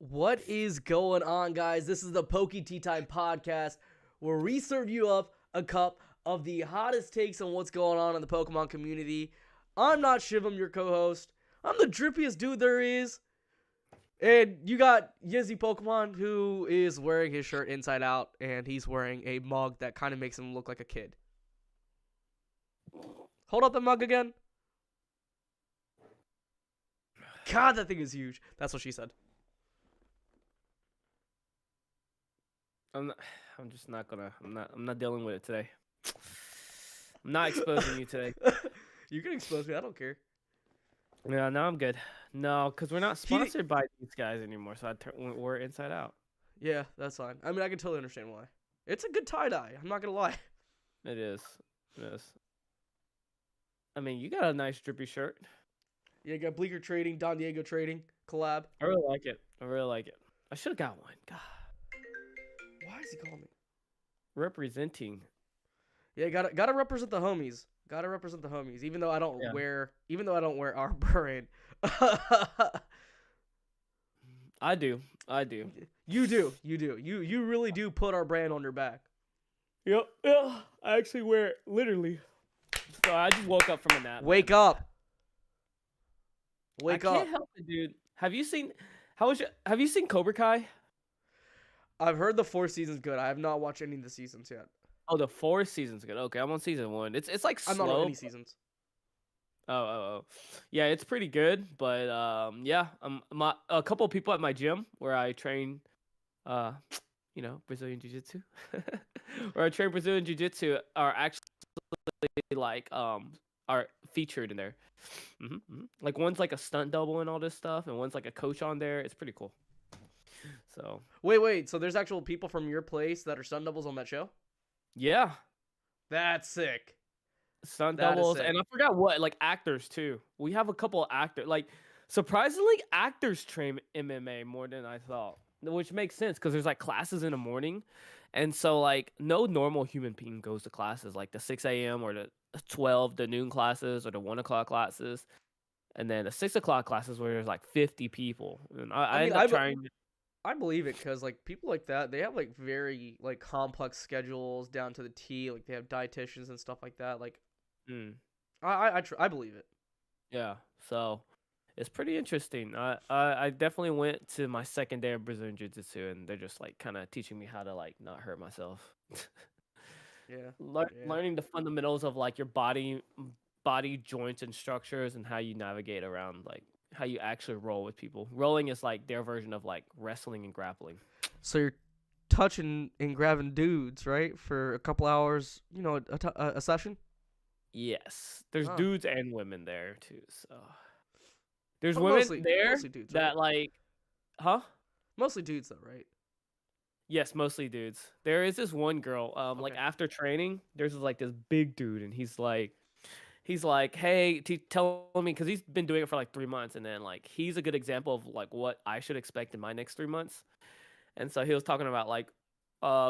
What is going on, guys? This is the Poke Tea Time podcast where we serve you up a cup of the hottest takes on what's going on in the Pokemon community. I'm Notshivam, your co-host. I'm the drippiest dude there is. And you got Yizzy Pokemon, who is wearing his shirt inside out, and he's wearing a mug that kind of makes him look like a kid. Hold up the mug again. God, that thing is huge. That's what she said. I'm not dealing with it today. I'm not exposing you today. You can expose me. I don't care. Yeah, no, I'm good. No, because we're not sponsored by these guys anymore. So we're inside out. Yeah, that's fine. I mean, I can totally understand why. It's a good tie-dye. I'm not going to lie. It is. It is. I mean, you got a nice drippy shirt. Yeah, you got Bleecker Trading, Don Diego Trading, collab. I really like it. I should have got one. God. Why is he calling me? Representing. Yeah, gotta represent the homies. Gotta represent the homies. Even though I don't wear our brand. I do. You do. You really do put our brand on your back. Yep. Yeah. I actually wear it literally. So I just woke up from a nap. Wake up. I can't help it, dude. Have you seen Cobra Kai? I've heard the 4th season's good. I have not watched any of the seasons yet. Oh, the 4th season's good. Okay, I'm on season 1. It's like slow. I'm not on any seasons. Oh. Yeah, it's pretty good, but yeah, a couple of people at my gym where I train Brazilian Jiu-Jitsu. where I train Brazilian Jiu-Jitsu are actually are featured in there. Like one's like a stunt double and all this stuff, and one's like a coach on there. It's pretty cool. So wait. So there's actual people from your place that are stunt doubles on that show? Yeah, that's sick. Stunt doubles, and I forgot what, like actors too. We have a couple of actors. Like surprisingly, actors train MMA more than I thought, which makes sense because there's like classes in the morning, and so like no normal human being goes to classes like the 6 a.m. or the 12 the noon classes or the 1 o'clock classes, and then the 6 o'clock classes where there's like 50 people. And I end up trying. I believe it because like people like that, they have like very like complex schedules down to the T. Like they have dietitians and stuff like that. Like, I believe it. Yeah, so it's pretty interesting. I definitely went to my second day of Brazilian Jiu-Jitsu, and they're just like kind of teaching me how to like not hurt myself. Yeah. Learning the fundamentals of like your body joints and structures and how you navigate around, like how you actually roll with people. Rolling is like their version of like wrestling and grappling. So you're touching and grabbing dudes, right? For a couple hours, a session? Yes. There's dudes and women there too, so. There's women there dudes, that right? Mostly dudes though, right? Yes, mostly dudes. There is this one girl, like after training, there's like this big dude, and he's like, hey, tell me, because he's been doing it for like 3 months, and then like he's a good example of like what I should expect in my next 3 months. And so he was talking about like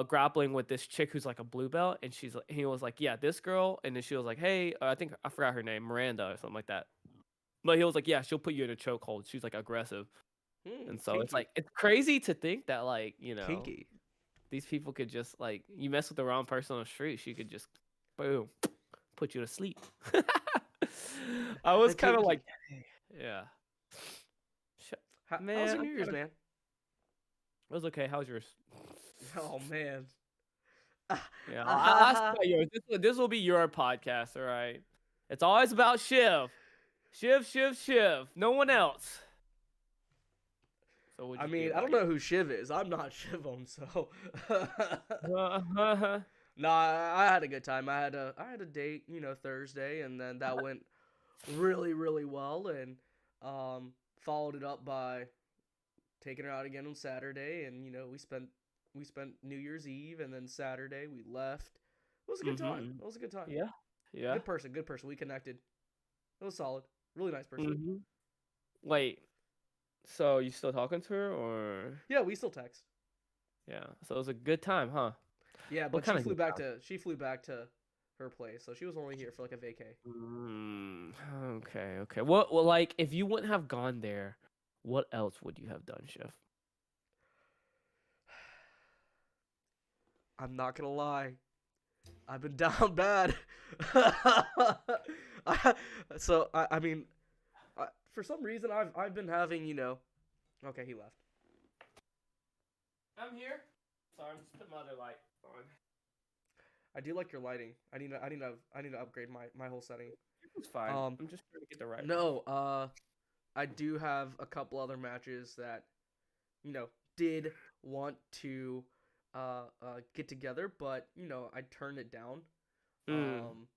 grappling with this chick who's like a blue belt, and he was like, yeah, this girl, and then she was like, hey, I think I forgot her name, Miranda or something like that. But he was like, yeah, she'll put you in a chokehold. She's like aggressive. And so it's like, it's crazy to think that like, kinky. These people could just like, you mess with the wrong person on the street, she could just boom, put you to sleep. I was kind of like, yeah. How was your New Year's, man? It was okay. How's yours? Oh man. Yeah, I'll ask about yours. This will be your podcast, all right? It's always about Shiv. Shiv. No one else. So I mean, I don't know who Shiv is. I'm not Shivam, so. No, I had a good time. I had a date, Thursday, and then that went really, really well, and followed it up by taking her out again on Saturday, and we spent New Year's Eve, and then Saturday we left. It was a good time. It was a good time. Yeah. Good person. We connected. It was solid. Really nice person. Wait, so you still talking to her, or? Yeah, we still text. Yeah, so it was a good time, huh? Yeah, but she flew back to her place, so she was only here for like a vacay. Okay. Well, like if you wouldn't have gone there, what else would you have done, Chef? I'm not gonna lie. I've been down bad. I mean, for some reason I've been having, you know. Okay, he left. I'm here. Sorry, I'm just putting my other light on. I do like your lighting. I need to upgrade my whole setting. It's fine. Um, I'm just trying to get the right one. no, I do have a couple other matches that, you know, did want to get together, but you know, I turned it down. Mm. Um,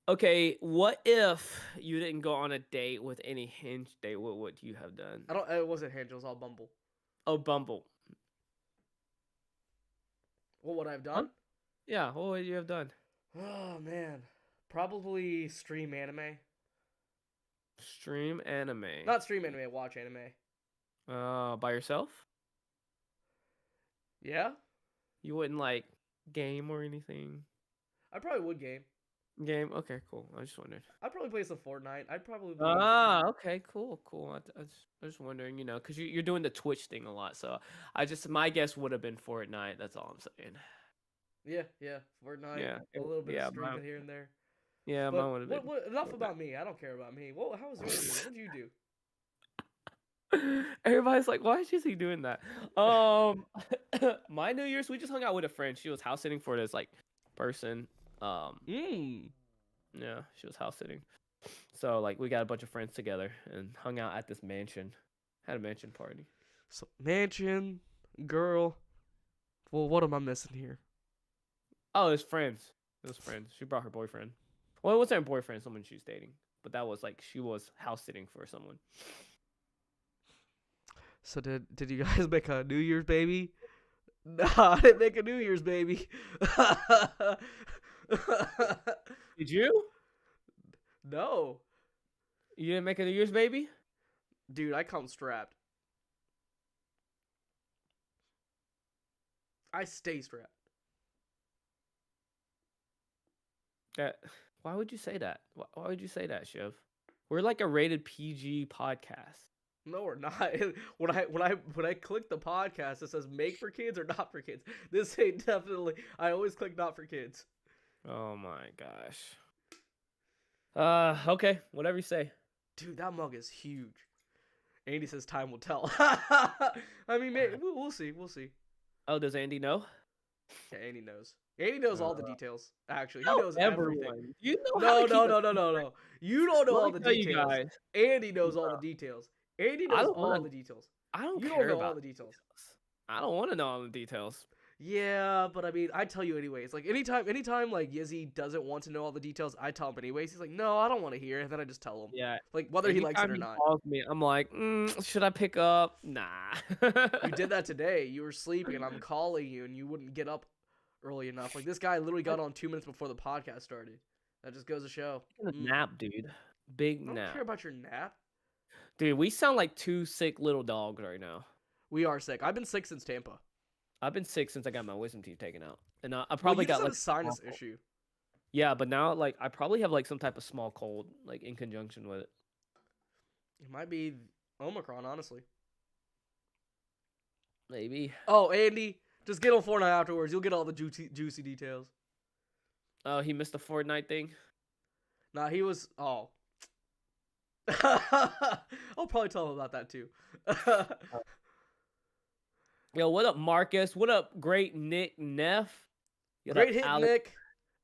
Okay, what if you didn't go on a date with any Hinge date? What would you have done? I don't. It wasn't Hinge. It was all Bumble. Oh, Bumble. What would I have Huh? done? Yeah, what would you have done? Oh man, probably stream anime. Stream anime. Not stream anime. Watch anime. By yourself? Yeah, You wouldn't like game or anything? I probably would game. Game? Okay, cool. I just wondered. I'd probably play some Fortnite. I'd probably. Okay, cool, cool. I was just wondering, because you're doing the Twitch thing a lot, so my guess would have been Fortnite. That's all I'm saying. Yeah, Fortnite. Yeah, A little bit of yeah, streaming here and there. mine But would have been. what? Enough Fortnite. about me. I don't care about me. What? How was your New Year's? What did you do? Everybody's like, why is he doing that? My New Year's, we just hung out with a friend. She was house sitting for this like person. Mmm. Yeah, she was house sitting. So like we got a bunch of friends together and hung out at this mansion. Had a mansion party. So mansion, girl. Well, what am I missing here? Oh, it was friends. It was friends. She brought her boyfriend. Well, it wasn't her boyfriend, someone she was dating. But that was like she was house sitting for someone. So did you guys make a New Year's baby? Nah, I didn't make a New Year's baby. Did you? No, You didn't make a New Year's baby? dude, I come strapped. I stay strapped. That. Why would you say that? Why would you say that, Shiv? We're like a rated PG podcast. No, we're not. When I click the podcast, it says make for kids or not for kids. This ain't definitely. I always click not for kids. Oh my gosh. Okay, whatever you say. Dude, that mug is huge. Andy says time will tell. I mean, we'll see. We'll see. Oh, does Andy know? Yeah, Andy knows. Andy knows all the details. Actually, he Tell knows everything. everyone. You know No, how to no, keep no, it no, no, no. You don't know Let all me the tell you details. guys. Andy knows all the details. Andy I knows don't all wanna- the details. I don't You care don't know about all the details. I don't want to know all the details. Yeah, but I mean, I tell you anyways. Like anytime like Yizzy doesn't want to know all the details, I tell him anyways. He's like, no, I don't want to hear, and then I just tell him. Yeah. Like whether he likes it or Anytime not. calls me, I'm like, should I pick up? Nah. You did that today. You were sleeping, and I'm calling you, and you wouldn't get up early enough. Like this guy literally got on 2 minutes before the podcast started. That just goes to show. Taking a nap, dude. Big I don't nap. care about your nap. Dude, we sound like two sick little dogs right now. We are sick. I've been sick since Tampa. I've been sick since I got my wisdom teeth taken out, and I Well, probably you just got had like a sinus small cold. issue. Yeah, but now like I probably have like some type of small cold, like in conjunction with it. It might be Omicron, honestly. Maybe. Oh, Andy, just get on Fortnite afterwards. You'll get all the juicy details. Oh, he missed the Fortnite thing. Nah, he was. Oh. I'll probably tell him about that too. Yo, what up, Marcus? What up, great Nick Neff? What Great up, hit, Alex? Nick.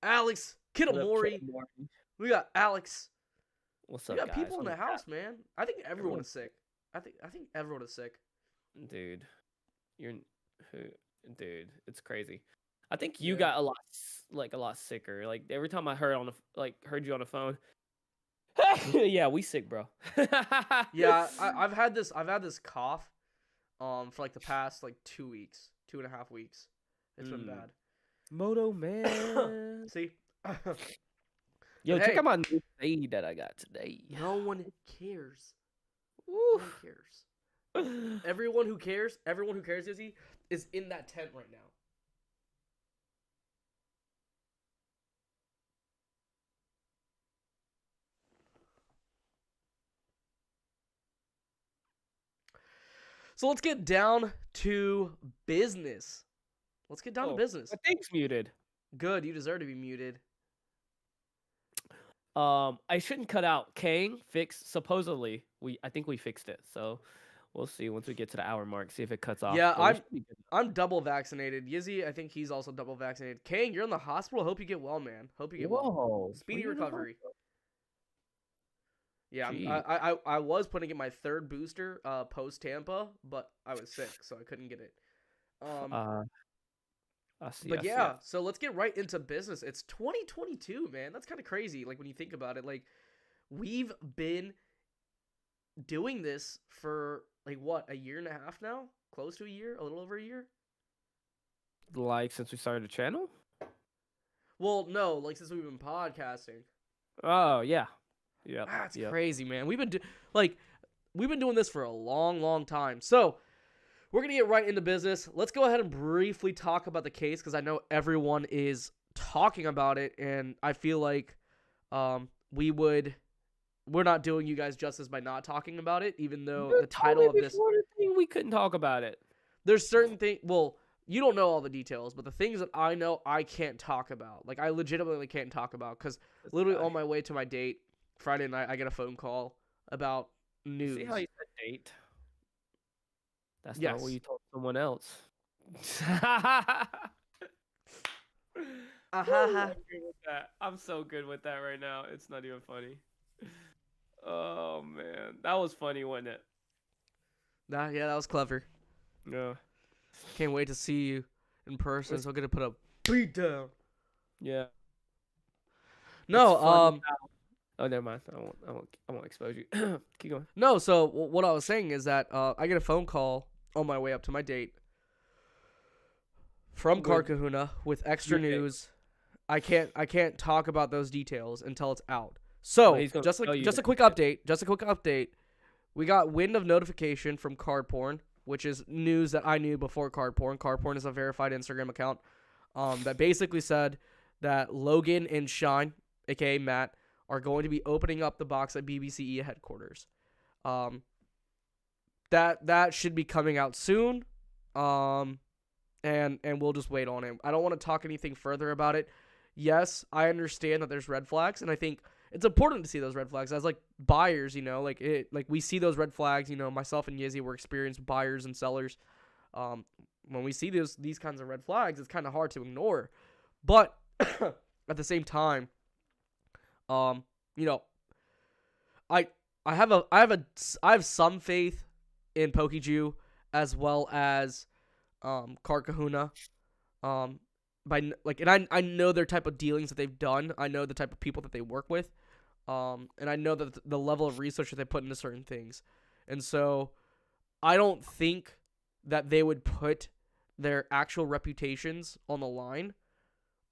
Alex. What up, Kitamori. Kid Morty? We got Alex. What's We up, got guys? people in the What's house, man. I think everyone Everyone- is sick. I think everyone is sick. Dude, you're who? Dude, it's crazy. I think you Yeah. got a lot sicker. Like every time I heard heard you on the phone. Yeah, we sick, bro. Yeah, I've had this cough for like the past like 2 weeks, 2.5 weeks. It's been bad. Moto man. See? Yo, But check hey. out my new fade that I got today. No one cares. No Woo. one cares. Everyone who cares, Izzy, is in that tent right now. So let's get down to business. let's get down to Oh, business. my thing's muted. Good, you deserve to be muted. I shouldn't cut out. Kang fixed supposedly. I think we fixed it. So we'll see once we get to the hour mark. See if it cuts off. Yeah, But we should be good. I'm double vaccinated. Yizzy, I think he's also double vaccinated. Kang, you're in the hospital. Hope you get well, man. Hope you get well. Whoa! Speedy recovery. Yeah, Gee. I was putting in my third booster post Tampa, but I was sick, so I couldn't get it. I see. But yeah, so let's get right into business. It's 2022, man. That's kind of crazy. Like when you think about it, like we've been doing this for like what, a year and a half now? Close to a year, a little over a year. Like since we started the channel? Well, no, like since we've been podcasting. Oh yeah, yeah. That's crazy, man. We've been doing this for a long, long time. So we're gonna get right into business. Let's go ahead and briefly talk about the case because I know everyone is talking about it, and I feel like we're not doing you guys justice by not talking about it, even though the title of this we couldn't talk about it. There's certain things. Well, you don't know all the details, but the things that I know, I can't talk about. Like I legitimately can't talk about because literally on my way to my date Friday night, I get a phone call about news. See how you said date? That's not what you told someone else. I'm so good with that right now. It's not even funny. Oh man, that was funny, wasn't it? Yeah, that was clever. Yeah. Can't wait to see you in person. So I'm gonna put a beat down. Yeah. No. Oh, never mind. I won't expose you. Keep going. No. So what I was saying is that I get a phone call on my way up to my date from Car Kahuna with extra news. I can't talk about those details until it's out. So just a quick update. We got wind of notification from Card Porn, which is news that I knew before Card Porn. Card Porn is a verified Instagram account that basically said that Logan and Shine, aka Matt, are going to be opening up the box at BBCE headquarters. That should be coming out soon. And we'll just wait on it. I don't want to talk anything further about it. Yes, I understand that there's red flags, and I think it's important to see those red flags as like buyers, like we see those red flags, myself and Yizzy were experienced buyers and sellers. When we see these kinds of red flags, it's kind of hard to ignore. But at the same time, I have some faith in Pokeju as well as Car Kahuna. And I know their type of dealings that they've done. I know the type of people that they work with. And I know that the level of research that they put into certain things. And so I don't think that they would put their actual reputations on the line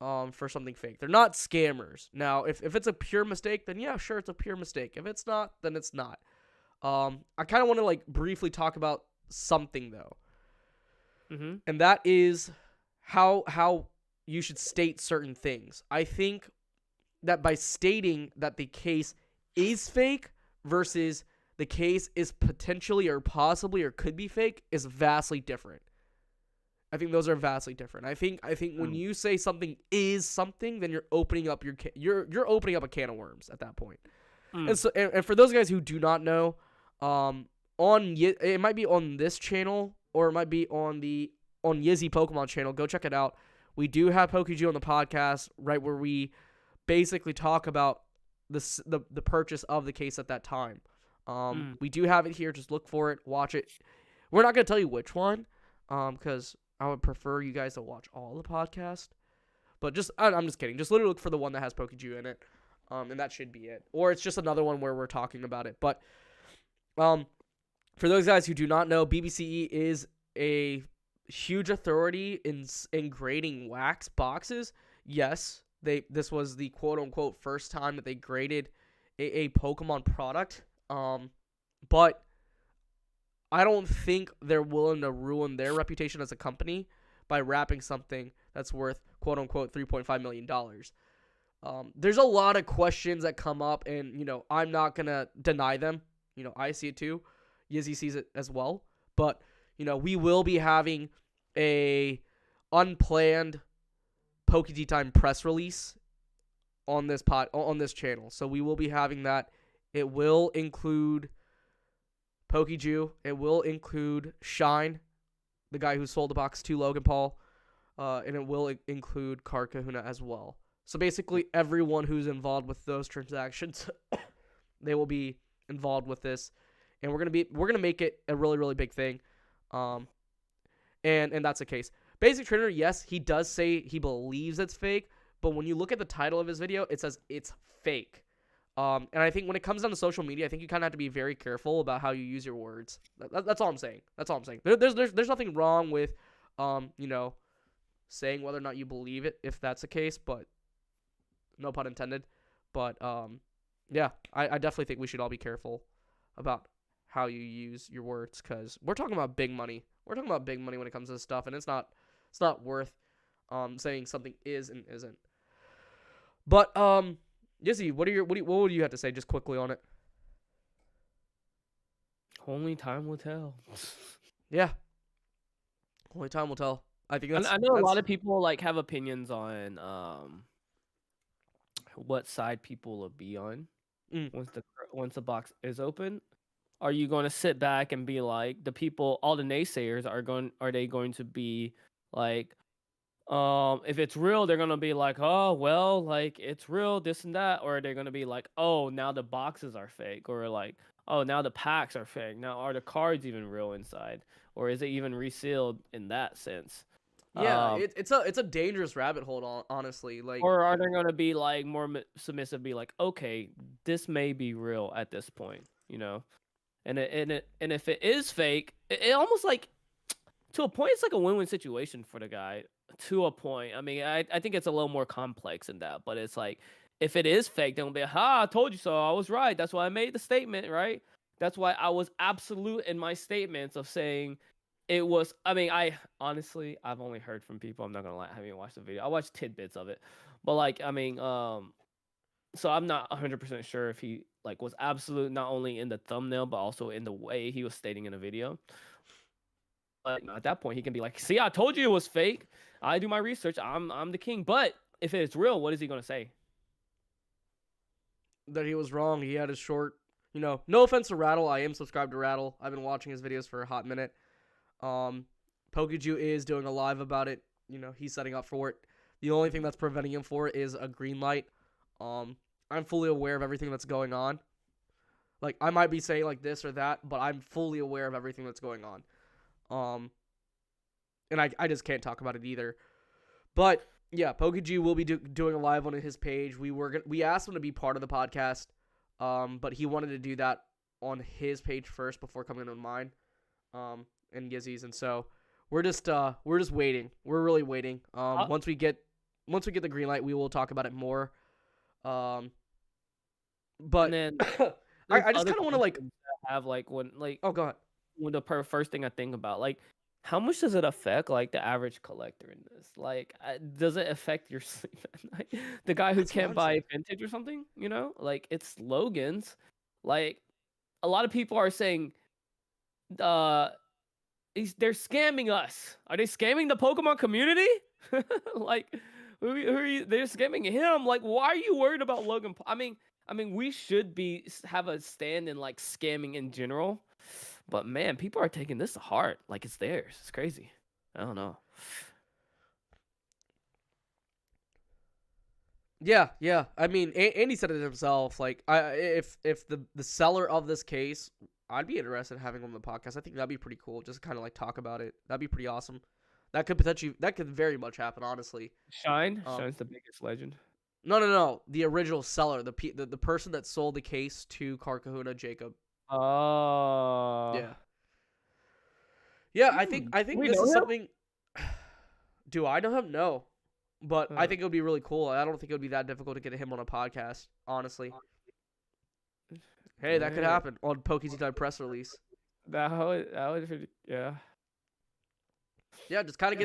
for something fake. They're not scammers. Now, if it's a pure mistake, then yeah, sure, it's a pure mistake. If it's not, then it's not. I kind of want to briefly talk about something though. Mm-hmm. And that is how you should state certain things. I think that by stating that the case is fake versus the case is potentially or possibly or could be fake is vastly different. I think those are vastly different. I think when you say something is something, then you're opening up you're opening up a can of worms at that point. And so and for those guys who do not know, it might be on this channel or it might be on Yizzy Pokemon channel. Go check it out. We do have Pokeju on the podcast, right, where we basically talk about the purchase of the case at that time. We do have it here. Just look for it, watch it. We're not gonna tell you which one, because I would prefer you guys to watch all the podcast. But I'm just kidding. Just literally look for the one that has Pokeju in it, and that should be it. Or it's just another one where we're talking about it. But for those guys who do not know, BBCE is a huge authority in grading wax boxes. Yes, this was the quote unquote first time that they graded a Pokemon product. But I don't think they're willing to ruin their reputation as a company by wrapping something that's worth quote unquote $3.5 million. There's a lot of questions that come up, and I'm not gonna deny them. I see it too. Yizzy sees it as well. But we will be having a unplanned Tea Time press release on this channel. So we will be having that. It will include Pokeju. It will include Shine, the guy who sold the box to Logan Paul, and it will include Kahuna as well. So basically, everyone who's involved with those transactions, they will be involved with this, and we're gonna make it a really, really big thing, and that's the case. Basic Trainer, yes, he does say he believes it's fake, but when you look at the title of his video, it says it's fake. And I think when it comes down to social media, I think you kind of have to be very careful about how you use your words. That's all I'm saying. That's all I'm saying. There's nothing wrong with, saying whether or not you believe it, if that's the case, but no pun intended. But yeah, I definitely think we should all be careful about how you use your words, because we're talking about big money. We're talking about big money when it comes to this stuff, and it's not worth saying something is and isn't. But Yizzy, what would you have to say just quickly on it? Only time will tell. Yeah, only time will tell. I think I know a lot of people like have opinions on what side people will be on once the box is open. Are you going to sit back and be like, the people, all the naysayers are they going to be like, if it's real, they're gonna be like, oh well, like it's real, this and that, or they're gonna be like, oh, now the boxes are fake, or like, oh, now the packs are fake. Now are the cards even real inside, or is it even resealed in that sense? Yeah, it's a dangerous rabbit hole, honestly. Like, or are they gonna be like more submissive, be like, okay, this may be real at this point, you know, and if it is fake, it almost like, to a point, it's like a win-win situation for the guy. To a point, I mean, I think it's a little more complex than that, but it's like, if it is fake, then we'll be, I told you so. I was right. That's why I made the statement, right? That's why I was absolute in my statements of saying it was. I mean, honestly, I've only heard from people. I'm not gonna lie, I haven't even watched the video. I watched tidbits of it, but like, I mean, so I'm not 100% sure if he like was absolute, not only in the thumbnail but also in the way he was stating in the video. But at that point, he can be like, see, I told you it was fake. I do my research. I'm the king. But if it's real, what is he going to say? That he was wrong. He had his short, no offense to Rattle. I am subscribed to Rattle. I've been watching his videos for a hot minute. Pokeju is doing a live about it. He's setting up for it. The only thing that's preventing him for it is a green light. I'm fully aware of everything that's going on. Like, I might be saying like this or that, but I'm fully aware of everything that's going on. And I just can't talk about it either. But yeah, Pokeju will be doing a live on his page. We asked him to be part of the podcast, but he wanted to do that on his page first before coming on mine, and Yizzy's. And so we're just waiting. We're really waiting. Once we get the green light, we will talk about it more. But then I just kind of want to like have like when like oh, go ahead. When the first thing I think about, like, how much does it affect like the average collector in this? Like, does it affect your sleep at night? The guy who can't buy vintage or something, like, it's Logan's. Like, a lot of people are saying, they're scamming us. Are they scamming the Pokemon community? Like, who are you? They're scamming him. Like, why are you worried about Logan? I mean, we should have a stand in like scamming in general. But man, people are taking this to heart like it's theirs. It's crazy. I don't know. Yeah. I mean, Andy said it himself. Like, if the seller of this case, I'd be interested in having him on the podcast. I think that'd be pretty cool. Just kind of like talk about it. That'd be pretty awesome. That could very much happen. Honestly, Shine's the biggest legend. No. The original seller, the person that sold the case to Kahuna, Jacob. Oh. Yeah. I think this is something. Do I know him? No, but I think it would be really cool. I don't think it would be that difficult to get him on a podcast. Honestly. Hey, that could happen on Tea Time press release. That would, yeah. Yeah, just kind of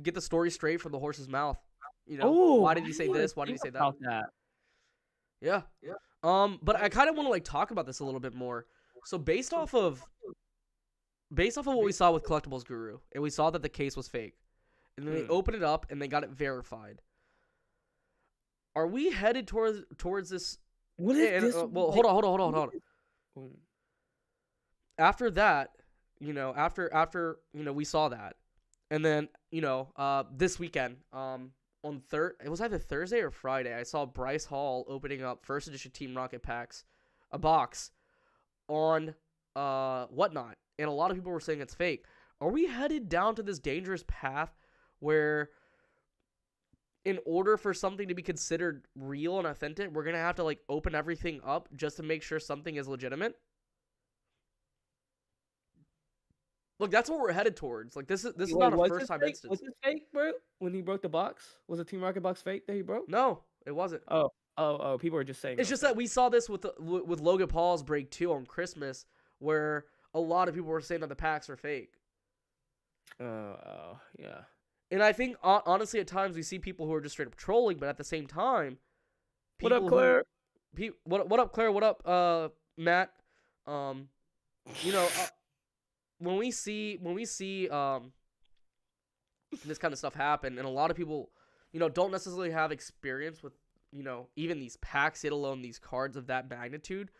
get the story straight from the horse's mouth. Why did he say this? Why did he say that? Yeah. But I kind of want to like talk about this a little bit more. So based off of what we saw with Collectibles Guru, and we saw that the case was fake, and then they opened it up and they got it verified. Are we headed towards this? What is this? Well, Like, hold on. After that, after we saw that, and then this weekend, it was either Thursday or Friday, I saw Bryce Hall opening up first edition Team Rocket packs, a box on Whatnot, and a lot of people were saying it's fake. Are we headed down to this dangerous path where, in order for something to be considered real and authentic, we're gonna have to like open everything up just to make sure something is legitimate? Look, that's what we're headed towards. Like this is not a first time instance. Was it fake, bro? When he broke the box, was the Team Rocket box fake that he broke? No, it wasn't. Oh! People are just saying. It's just that we saw this with Logan Paul's break 2 on Christmas, where a lot of people were saying that the packs are fake. Yeah. And I think honestly, at times we see people who are just straight up trolling, but at the same time, What up, Claire? What up, Claire? What up, Matt? When we see this kind of stuff happen, and a lot of people, don't necessarily have experience with, even these packs, let alone these cards of that magnitude.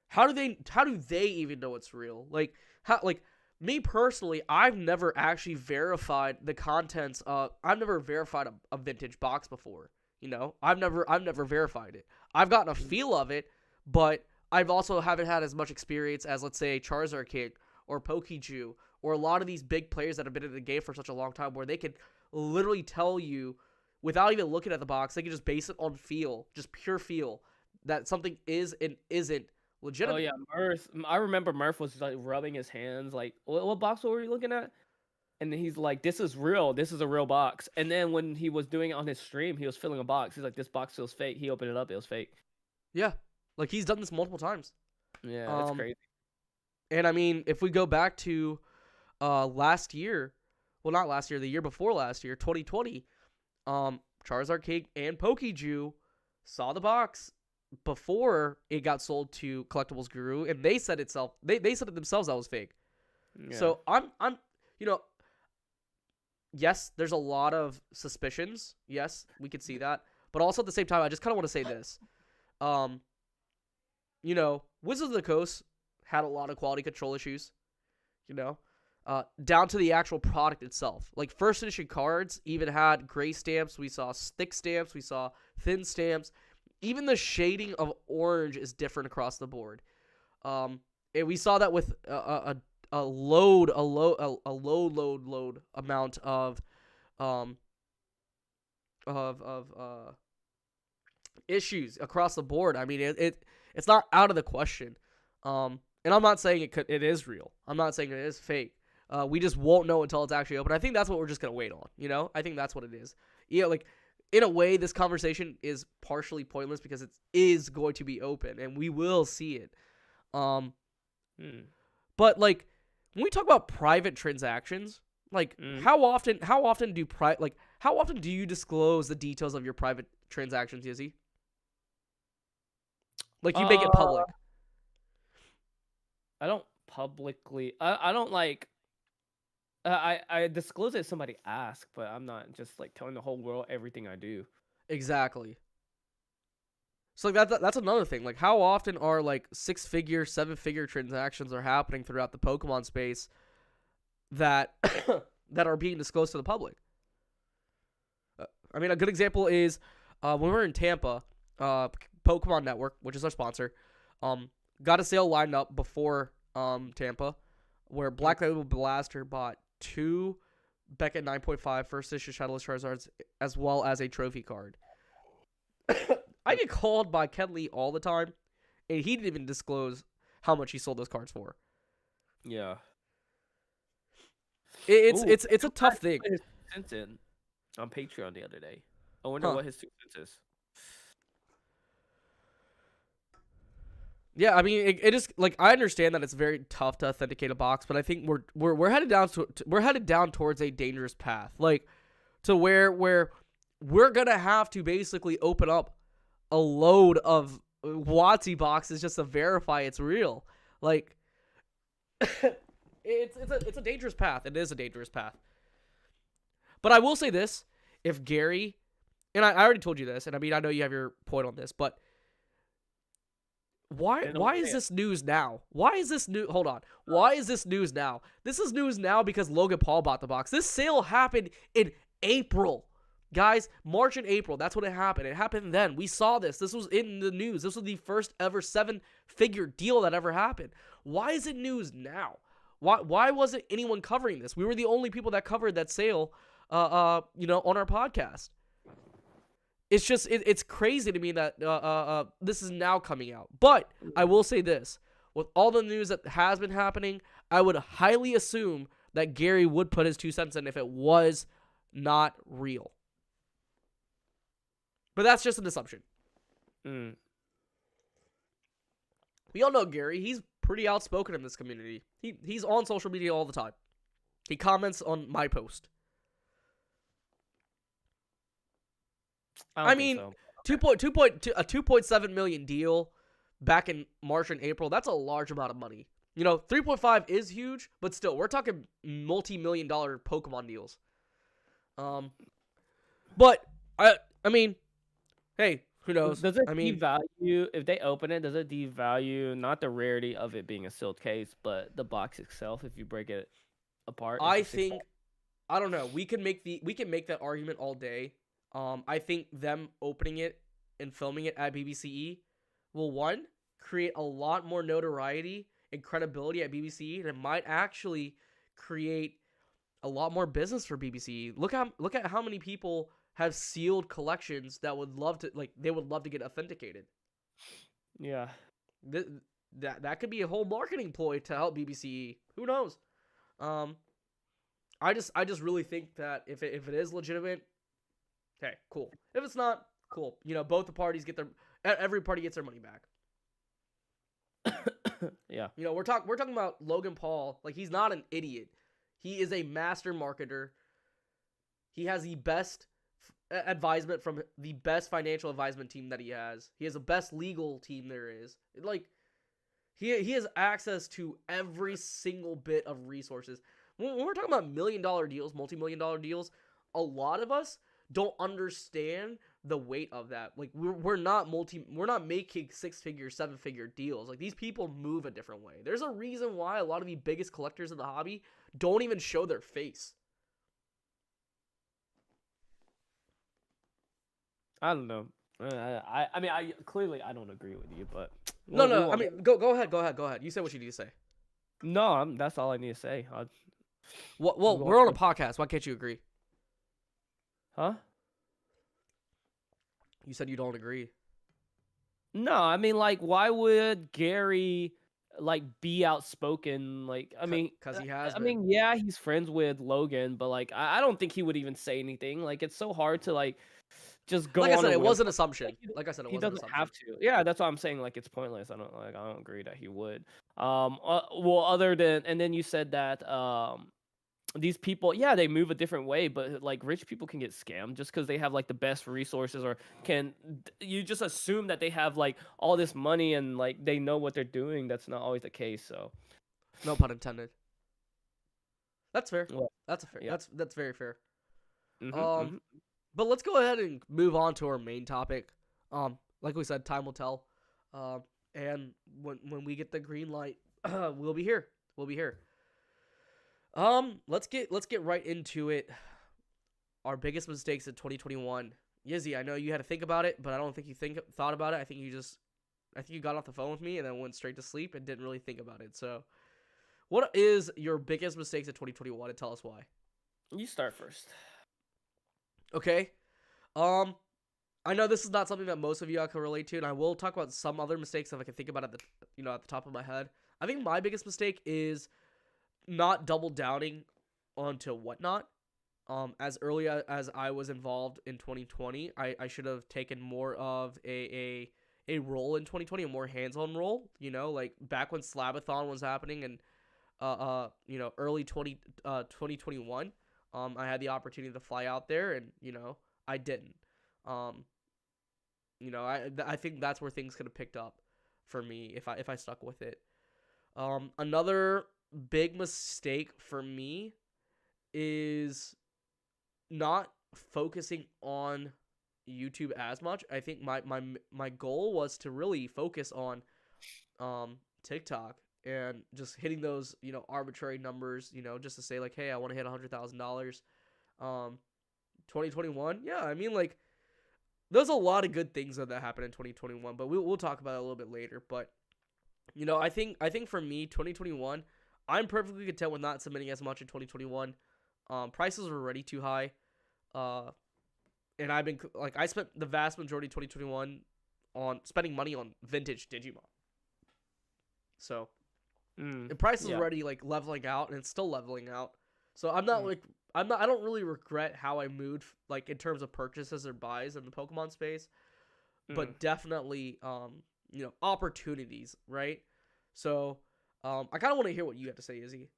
How do they even know it's real? Me personally, I've never actually verified the contents of. I've never verified a vintage box before. I've never verified it. I've gotten a feel of it, but I've also haven't had as much experience as, let's say, Charizard King or Pokeju, or a lot of these big players that have been in the game for such a long time, where they can literally tell you, without even looking at the box, they can just base it on feel, just pure feel, that something is and isn't legitimate. Oh yeah, Murph. I remember Murph was like rubbing his hands, like, what box were you looking at? And then he's like, this is real. This is a real box. And then when he was doing it on his stream, he was filling a box. He's like, this box feels fake. He opened it up. It was fake. Yeah. Like, he's done this multiple times. Yeah, that's crazy. And I mean, if we go back to last year, well, not last year, the year before last year, 2020, Charizard King and Pokeju saw the box before it got sold to Collectibles Guru, and they said it themselves that was fake. Yeah. So I'm yes, there's a lot of suspicions. Yes, we could see that. But also at the same time, I just kind of want to say this. Wizards of the Coast had a lot of quality control issues, down to the actual product itself. Like, first edition cards even had gray stamps. We saw thick stamps. We saw thin stamps. Even the shading of orange is different across the board. And we saw that with a load amount of issues across the board. I mean, it's not out of the question. And I'm not saying it is real. I'm not saying it is fake. We just won't know until it's actually open. I think that's what we're just gonna wait on. I think that's what it is. Yeah, like, in a way, this conversation is partially pointless because it is going to be open and we will see it. But like, when we talk about private transactions, like, how often do you disclose the details of your private transactions, Yizzy? Like, you make it public. I don't publicly. I don't like. I disclose it if somebody asks, but I'm not just like telling the whole world everything I do. Exactly. So like that's another thing. Like, how often are like 6-figure, 7-figure transactions are happening throughout the Pokemon space that that are being disclosed to the public? I mean, a good example is when we were in Tampa, Pokemon Network, which is our sponsor, got a sale lined up before Tampa, where Black Label Blaster bought 2 Beckett 9.5 first issue Shadowless Charizards, as well as a trophy card. I get called by Ken Lee all the time, and he didn't even disclose how much he sold those cards for. Yeah, it's a tough thing. His 2 cents in on Patreon the other day. I wonder what his 2 cents is. Yeah, I mean, it is like, I understand that it's very tough to authenticate a box, but I think we're headed down towards a dangerous path, like, to where we're gonna have to basically open up a load of WotC boxes just to verify it's real. Like, it's a dangerous path. It is a dangerous path. But I will say this: if Gary, and I already told you this, and I mean I know you have your point on this, but why Then don't why say is it. this news now? Why is this new? Hold on. Why is this news now? This is news now because Logan Paul bought the box. This sale happened in April. Guys, March and April, that's when it happened. It happened then. We saw this. This was in the news. This was the first ever 7-figure deal that ever happened. Why is it news now? Why wasn't anyone covering this? We were the only people that covered that sale on our podcast. It's just it's crazy to me that this is now coming out. But I will say this: with all the news that has been happening, I would highly assume that Gary would put his 2 cents in if it was not real. But that's just an assumption. Mm. We all know Gary. He's pretty outspoken in this community. He's on social media all the time. He comments on my post. I I don't mean, think so. 2.7 million deal back in March and April. That's a large amount of money. 3.5 is huge, but still, we're talking multi-million-dollar Pokemon deals. But I mean, hey, who knows? Does it I mean, devalue if they open it? Does it devalue not the rarity of it being a sealed case, but the box itself? If you break it apart, I into six think I don't know. We can make that argument all day. I think them opening it and filming it at BBCE will, one, create a lot more notoriety and credibility at BBCE, and it might actually create a lot more business for BBCE. Look at how many people have sealed collections that would love to get authenticated. Yeah. That could be a whole marketing ploy to help BBCE. Who knows? I just really think that if it is legitimate, okay, cool. If it's not, cool. Both the parties every party gets their money back. Yeah. We're talking about Logan Paul. Like, he's not an idiot. He is a master marketer. He has the best advisement from the best financial advisement team that he has. He has the best legal team there is. Like, he has access to every single bit of resources. When we're talking about $1 million deals, multi-million-dollar deals, a lot of us don't understand the weight of that. Like, we're not making 6-figure, 7-figure deals. Like, these people move a different way. There's a reason why a lot of the biggest collectors in the hobby don't even show their face. I don't know. I mean, I clearly I don't agree with you, but No. I mean, go ahead. You say what you need to say. no, that's all I need to say. Well, we're on a podcast. Why can't you agree? Huh? You said you don't agree. No, I mean, like, why would Gary be outspoken? Like, I mean, 'Cause he has I been. mean, yeah, he's friends with Logan, but like, I don't think he would even say anything. Like, it's so hard to just go Like I on said, a it whim. was an assumption. Like, Like I said, it he was an doesn't assumption. have to. Yeah, that's why I'm saying like it's pointless. I don't agree that he would. Well, other than and then you said that these people, yeah, they move a different way, but like rich people can get scammed just because they have like the best resources or you just assume that they have like all this money and like they know what they're doing. That's not always the case. So No pun intended. That's fair. well, That's fair. yeah. That's very fair. Mm-hmm, Um, but let's go ahead and move on to our main topic. Like we said, time will tell. And when we get the green light, we'll be here. We'll be here. Let's get right into it. Our biggest mistakes in 2021. Yizzy, I know you had to think about it, but I don't think you thought about it. I think you got off the phone with me and then went straight to sleep and didn't really think about it. So, what is your biggest mistakes in 2021 and tell us why? You start first. Okay. I know this is not something that most of you can relate to, and I will talk about some other mistakes if I can think about it at the top of my head. I think my biggest mistake is not double downing onto Whatnot. As early as I was involved in 2020, I should have taken more of a role in 2020, a more hands-on role. Like back when Slabathon was happening and early 2021. I had the opportunity to fly out there, and I didn't. I think that's where things could have picked up for me if I stuck with it. Another big mistake for me is not focusing on YouTube as much. I think my goal was to really focus on TikTok and just hitting those, arbitrary numbers, just to say like, hey, I want to hit $100,000. 2021, yeah, I mean, like, there's a lot of good things that happened in 2021, but we'll talk about it a little bit later. But I think for me, 2021, I'm perfectly content with not submitting as much in 2021. Prices were already too high. Uh, and I've been like, I spent the vast majority of 2021 on spending money on vintage Digimon. So the price is Yeah. already like leveling out, and it's still leveling out. So I'm not like I don't really regret how I moved like in terms of purchases or buys in the Pokemon space, but definitely opportunities, right? So I kind of want to hear what you have to say, Izzy.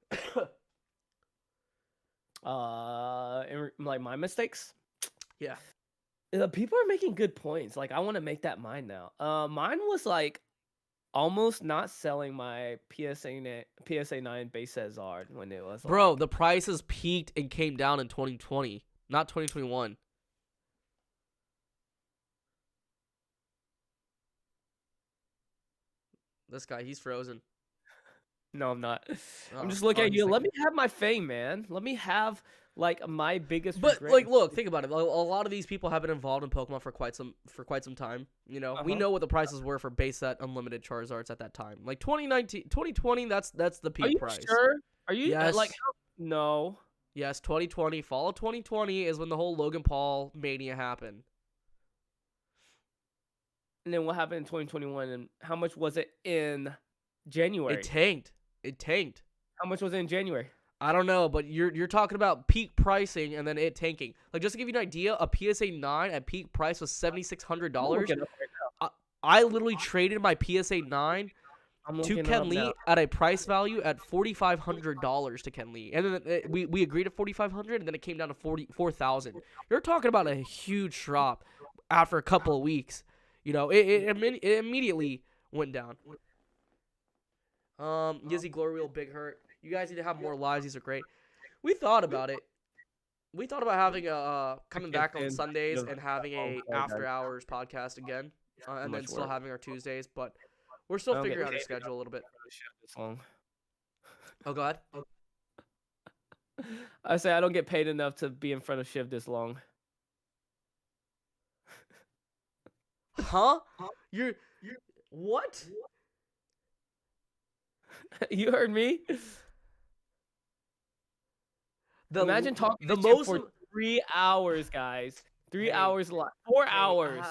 Like my mistakes. Yeah. People are making good points. Like I want to make that mine now. Mine was like almost not selling my PSA 9 base set Zard when it was Bro, like the prices peaked and came down in 2020, not 2021. This guy, he's frozen. no, I'm not. I'm Oh, just looking oh, at he's you. Let thinking. me have my fame, man. Let me have like my biggest But regret. like, look, think about it. A lot of these people have been involved in Pokemon for quite some time. We Uh-huh. know what the prices were for base set unlimited Charizards at that time. Like 2019, 2020, that's the Are peak you price. sure? Are you like Yes, no? yes, 2020, fall of 2020 is when the whole Logan Paul mania happened. And then what happened in 2021? And how much was it in It January? tanked. It tanked. How much was it in January? I don't know, but you're talking about peak pricing and then it tanking. Like, just to give you an idea, a PSA 9 at peak price was I'm $7,600. looking it up right I literally traded my PSA 9 now. I'm to looking it Ken up now. Lee at a price value at $4,500 to Ken Lee, and then we agreed at 4,500, and then it came down to 44,000. You're talking about a huge drop after a couple of weeks. It immediately went down. Yizzy Glory Wheel Big Hurt. You guys need to have more lives. These are great. We thought about it. We thought about having I coming can't back on stand Sundays the and having long a sorry, after guys. hours podcast again, Too and then much still work. having our Tuesdays, but we're still I don't get figuring out our paid schedule a little bit. enough for the show this long. Oh, go ahead. I say I don't get paid enough to be in front of Shiv this long. Huh? You're what? You heard me? Imagine talking The to Shiv most for 3 hours, guys. 3 hey hours live. 4 hey hours.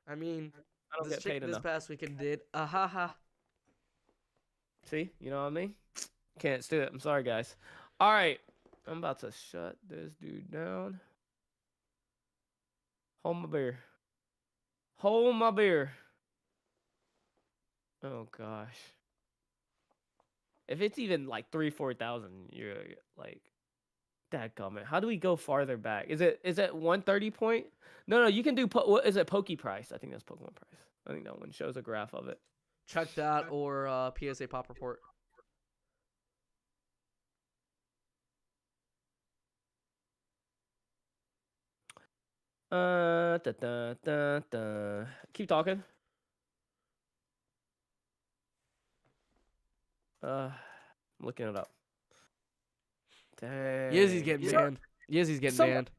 I mean, I don't this get chick paid this enough. past weekend did See? You know what I mean? Can't do it. I'm sorry, guys. All right. I'm about to shut this dude down. Hold my beer. Hold my beer. Oh, gosh. If it's even like 4,000, you're like, dadgummit. How do we go farther back? Is it 130 point? No, you can do what is it? Poke price. I think that's Pokemon price. I think that one shows a graph of it. check that or PSA Pop Report. Keep talking. I'm looking it up. Dang. Yizzy's getting banned. Yizzy's getting banned.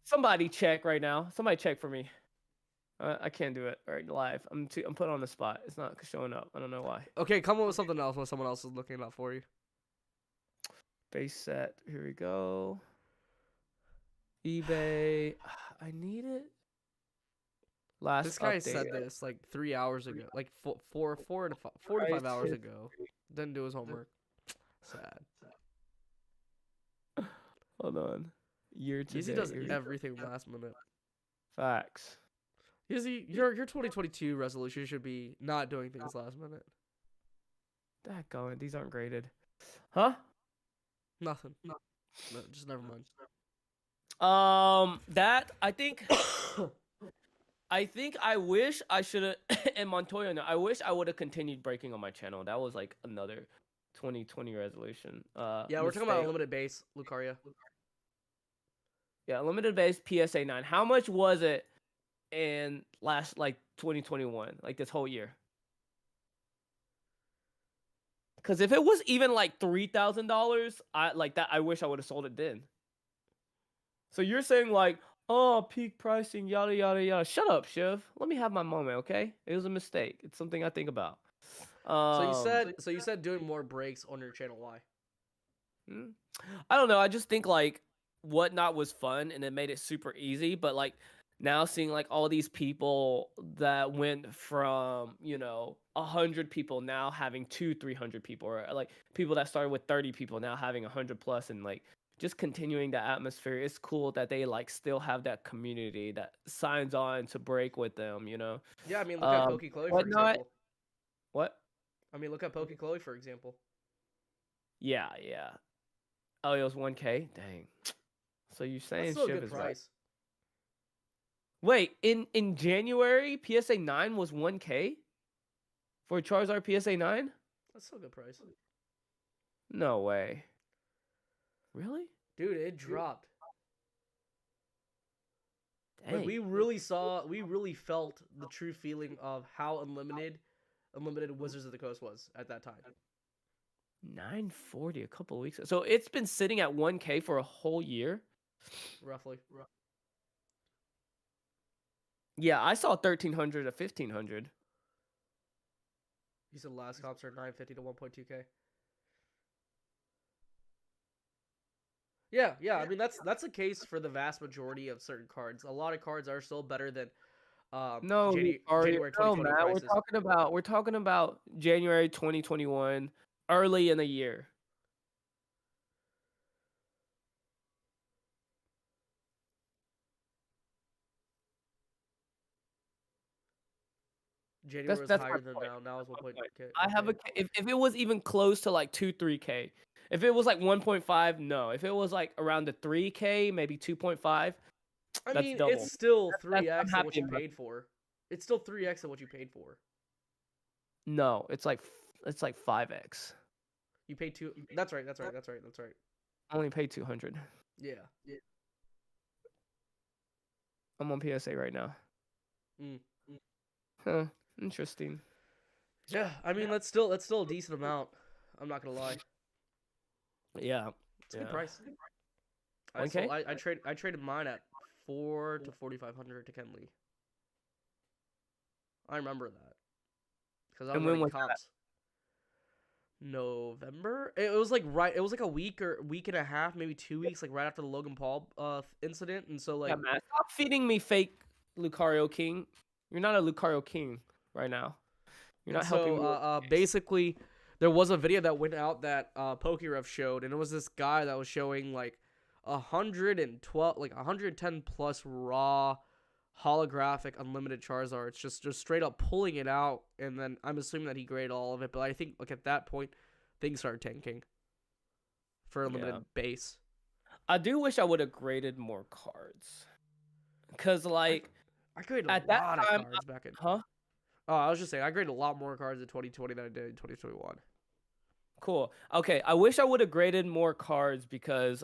Somebody check right now. Somebody check for me. I can't do it right live. I'm put on the spot. It's not showing up. I don't know why. Okay, come up with something else when someone else is looking it up for you. Base set. Here we go. eBay. I need it. Last This guy update. said this like 3 hours ago, like 4 to 5 hours ago. Didn't do his homework. Sad. Hold on. Year to Yizzy does everything last minute. Facts. Yizzy, your 2022 resolution should be not doing things last minute. Dadgummit, these aren't graded. Huh? Nothing. No, just never mind. That I think. I wish I should have. And Montoya, no, I wish I would have continued breaking on my channel. That was like another 2020 resolution. Yeah, we're talking about unlimited base, Lucaria. Yeah, limited base PSA 9. How much was it in last like 2021, like this whole year? Because if it was even like $3,000, I like that. I wish I would have sold it then. So you're saying like, oh, peak pricing, yada yada yada. Shut up, Shiv. Let me have my moment, okay? It was a mistake. It's something I think about. So you Um, said so you said doing more breaks on your channel. Why? hmm, I don't know. I just think like whatnot was fun and it made it super easy. But like now seeing like all these people that went from 100 people now having 300 people, or like people that started with 30 people now having 100 plus, and like just continuing the atmosphere. It's cool that they like still have that community that signs on to break with them. Yeah, I mean, look at Pokey Chloe for Whatnot. example. What? I mean, look at Pokey Chloe for example. Yeah, yeah. Oh, it was 1K. Dang. So you're That's saying still a Shiv good is right? price. Wait, in January, PSA 9 was 1K for Charizard PSA 9? That's still a good price, No way. Really? dude. It dropped. Like Dang. we really felt the true feeling of how unlimited Wizards of the Coast was at that time. 940 a couple weeks ago. So it's been sitting at 1K for a whole year? Roughly. Yeah, I saw 1300 to 1500. You said last comps are 950 to 1.2k. Yeah. I mean, that's the case for the vast majority of certain cards. A lot of cards are still better than No, Lucario. January No, 2020 Matt. prices. We're talking about January 2021, early in the year. January That's was that's my higher than point. now. Now it's My point. 1.k. I have 1k. if it was even close to like 3K. If it was like 1.5, no. If it was like around the 3K, maybe 2.5, I that's mean, it's double. still I'm 3x of what happy you about. paid for. It's still 3x of what you paid for. No, it's like 5x. You paid two. That's right. That's right. I only paid 200. Yeah. I'm on PSA right now. Mm. Huh. Interesting. Yeah. I mean, that's still a decent amount. I'm not gonna lie. Yeah. It's a good Yeah. price. 1K? I traded mine at 4 to 4,500 to Ken Lee. I remember that because I was And when running was that? comps. November. It was like right. It was like a week or week and a half, maybe 2 weeks, like right after the Logan Paul incident. And so Yeah, like, man. Stop feeding me fake Lucario King. You're not a Lucario King right now. You're and not so helping me with the case. basically, there was a video that went out that PokeRef showed, and it was this guy that was showing like 112, like 110 plus raw holographic unlimited Charizards, just straight up pulling it out, and then I'm assuming that he graded all of it. But I think like at that point, things started tanking for Yeah. unlimited base. I do wish I would have graded more cards. Cause I like I graded at a that lot of time, cards back in. huh? Oh, I was just saying I graded a lot more cards in 2020 than I did in 2021. Cool. Okay, I wish I would have graded more cards because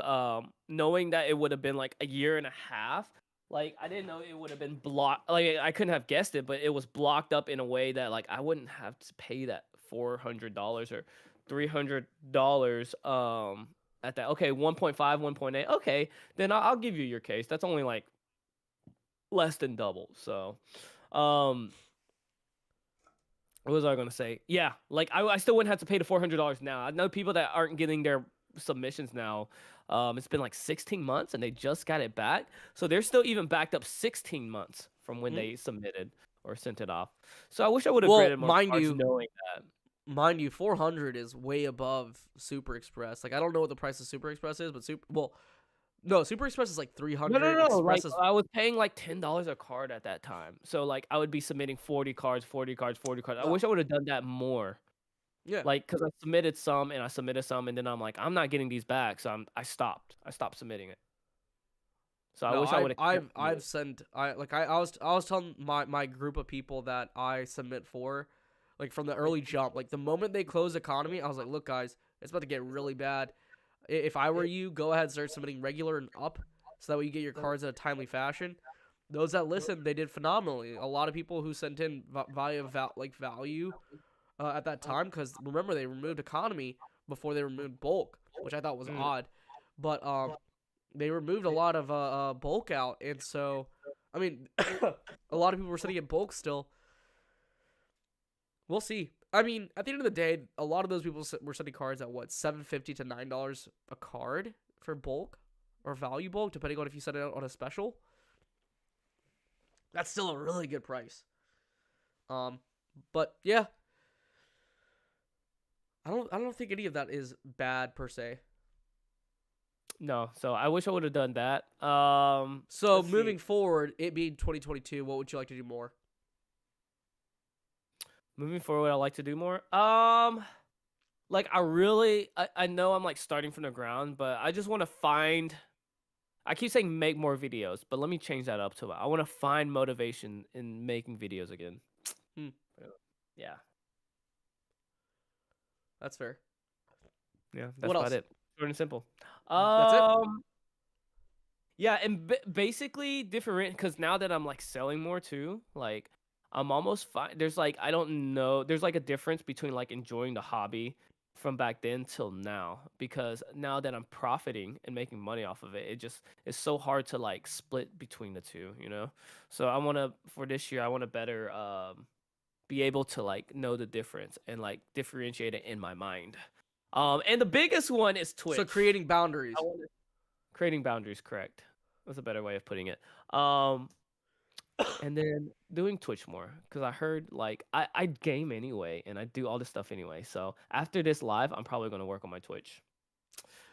knowing that it would have been like a year and a half, like I didn't know it would have been blocked. Like I couldn't have guessed it, but it was blocked up in a way that like I wouldn't have to pay that $400 or $300 at that. Okay, 1.5, 1.8. Okay, then I'll give you your case. That's only like less than double. So, um what was I gonna say? Yeah, like I still wouldn't have to pay the $400 now. I know people that aren't getting their submissions now. It's been like 16 months and they just got it back, so they're still even backed up 16 months from when Hmm? they submitted or sent it off. So I wish I would have Well, graded more cards knowing that. mind you, 400 is way above Super Express. Like I don't know what the price of Super Express is, but Super Express is like No, no, 300. no. Like Express is I was paying like $10 a card at that time, so like I would be submitting 40 cards, 40 cards, 40 cards. I no. wish I would have done that more. Yeah. Like, cause I submitted some and I submitted some, and then I'm like, I'm not getting these back, so I stopped. I stopped submitting it. So I No, wish I would have kept I've submitting. sent I was telling my group of people that I submit for, like from the early jump, like the moment they close economy, I was like, look guys, it's about to get really bad. If I were you, go ahead and start submitting regular and up. so that way you get your cards in a timely fashion. Those that listened, they did phenomenally. A lot of people who sent in value at that time, because remember they removed economy before they removed bulk, which I thought was Mm. odd, but they removed a lot of bulk out, and so I mean, a lot of people were sending it bulk still. We'll see. I mean, at the end of the day, a lot of those people were sending cards at what, $7.50 to $9 a card for bulk or value bulk, depending on if you send it out on a special. That's still a really good price. But yeah, I don't think any of that is bad per se. No, so I wish I would have done that. So Let's see. moving forward, it being 2022, what would you like to do more? Moving forward, I like to do more. Like I know I'm like starting from the ground, but I just want to find. I keep saying make more videos, but let me change that up to I want to find motivation in making videos again. Hmm, Yeah, that's fair. yeah, that's What about else? it. Short and simple. That's it. Um, yeah, and basically different because now that I'm like selling more too, like I'm almost fine. There's like I don't know. There's like a difference between like enjoying the hobby from back then till now because now that I'm profiting and making money off of it, it just it's so hard to like split between the two, you know. So I want to for this year I want to better be able to like know the difference and like differentiate it in my mind. And the biggest one is So Twitch. creating I boundaries. want creating boundaries, correct. That's a better way of putting it. Um, and then doing Twitch more because I heard like I game anyway and I do all this stuff anyway. So after this live, I'm probably gonna work on my Twitch.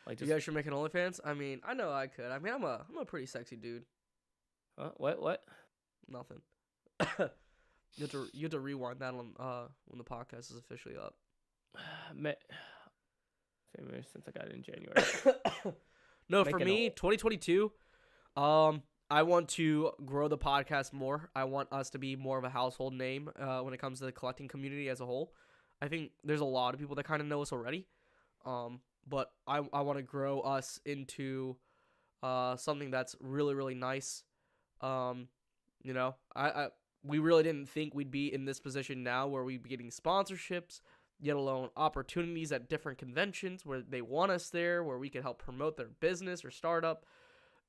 Like You just guys should make an OnlyFans. I mean, I know I could. I mean, I'm a pretty sexy dude. what? Nothing. You have to rewind that on when the podcast is officially up. Me- Same way since I got it in January. No, for Making a me, 2022. I want to grow the podcast more. I want us to be more of a household name when it comes to the collecting community as a whole. I think there's a lot of people that kind of know us already. But I want to grow us into something that's really really nice. Um, I we really didn't think we'd be in this position now where we'd be getting sponsorships, yet alone opportunities at different conventions where they want us there, where we can help promote their business or startup.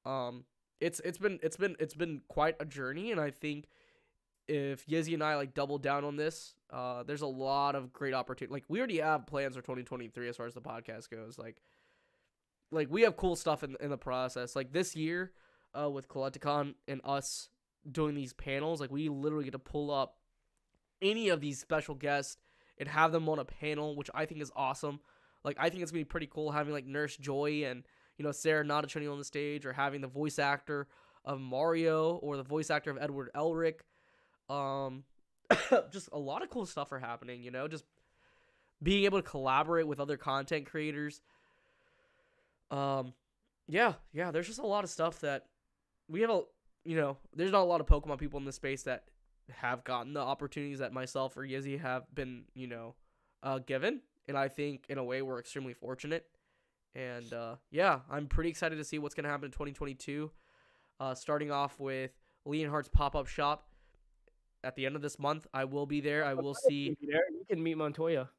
Um, it's been quite a journey, and I think if Yizzy and I like double down on this, there's a lot of great opportunity. Like we already have plans for 2023 as far as the podcast goes. Like we have cool stuff in the process. Like this year, with Collecticon and us doing these panels, like we literally get to pull up any of these special guests and have them on a panel, which I think is awesome. Like I think it's gonna be pretty cool having like Nurse Joy and Sarah Notachuni on the stage, or having the voice actor of Mario or the voice actor of Edward Elric. Um, just a lot of cool stuff are happening. Just being able to collaborate with other content creators. Um, yeah. There's just a lot of stuff that we have there's not a lot of Pokemon people in this space that have gotten the opportunities that myself or Yizzy have been, given. And I think in a way we're extremely fortunate. And yeah, I'm pretty excited to see what's going to happen in 2022. Starting off with Leonhardt's pop-up shop at the end of this month. I will be there. I will see. You can meet Montoya.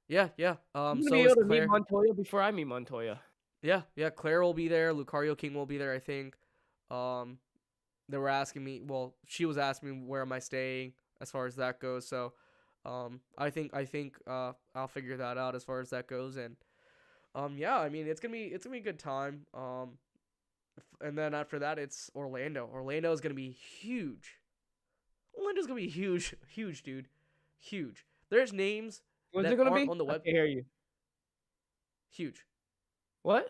Yeah. I'm gonna be So is able to meet Claire. Montoya before I meet Montoya. Yeah. Claire will be there. Lucario King will be there, I think. Um, they were asking me. Well, she was asking me where am I staying as far as that goes. So, I think I'll figure that out as far as that goes. And yeah, I mean it's gonna be a good time. And then after that it's Orlando. Orlando is gonna be huge. Orlando's gonna be huge, huge, dude, huge. There's names When's it that gonna aren't be? on the I web. can't hear you. Huge. What?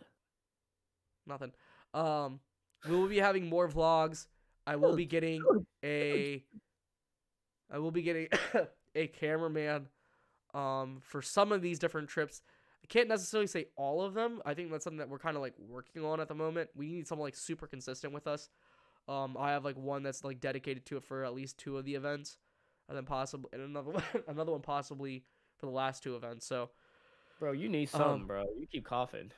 Nothing. We will be having more vlogs. I will be getting a. I will be getting a cameraman. For some of these different trips. I can't necessarily say all of them. I think that's something that we're kind of like working on at the moment. We need someone like super consistent with us. I have like one that's like dedicated to it for at least two of the events, and then possibly and another one, another one possibly for the last two events. So, Bro, you need um, something, bro. You keep coughing.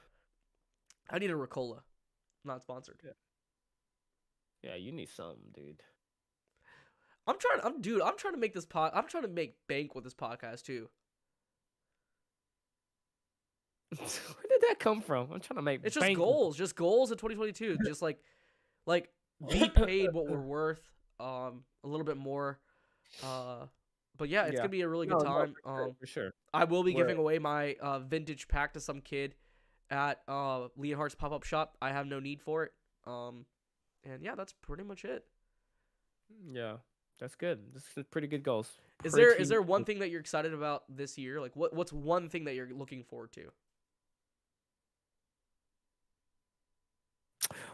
I need a Ricola, not sponsored. Yeah. Yeah, you need some, dude. I'm trying to make this I'm trying to make bank with this podcast too. Where did that come from? I'm trying to make It's bank. just goals in 2022. Just like be paid what we're worth, a little bit more. Uh, but yeah, it's Yeah. gonna be a really good No, no, time. for sure, for sure. I will be Where? giving away my vintage pack to some kid at Leonhardt's pop up shop. I have no need for it. And yeah, that's pretty much it. Yeah, that's good. This is pretty good goals. Is there one Good. thing that you're excited about this year? Like what's one thing that you're looking forward to?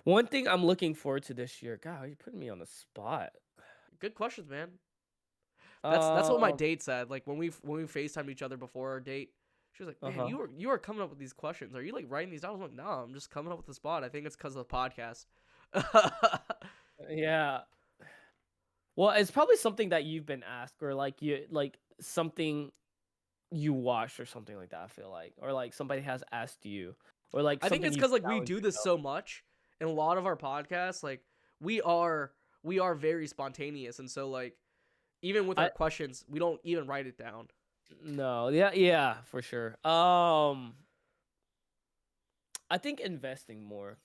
One thing I'm looking forward to this year. God, you putting me on the spot. Good questions, man. That's what my Um. date said. Like when we FaceTimed each other before our date, she was like, "Man, Uh-huh. you are coming up with these questions. Are you like writing these down?" I was like, "No, I'm just coming up with the spot. I think it's because of the podcast." Yeah. Well, it's probably something that you've been asked, or like you like something you watched or something like that. I feel like, or like somebody has asked you, or like I think something it's you because like we challenged do this yourself. so much in a lot of our podcasts. Like we are we are very spontaneous, and so like even with our I questions, we don't even write it down. no, yeah, yeah, for sure. I think investing more.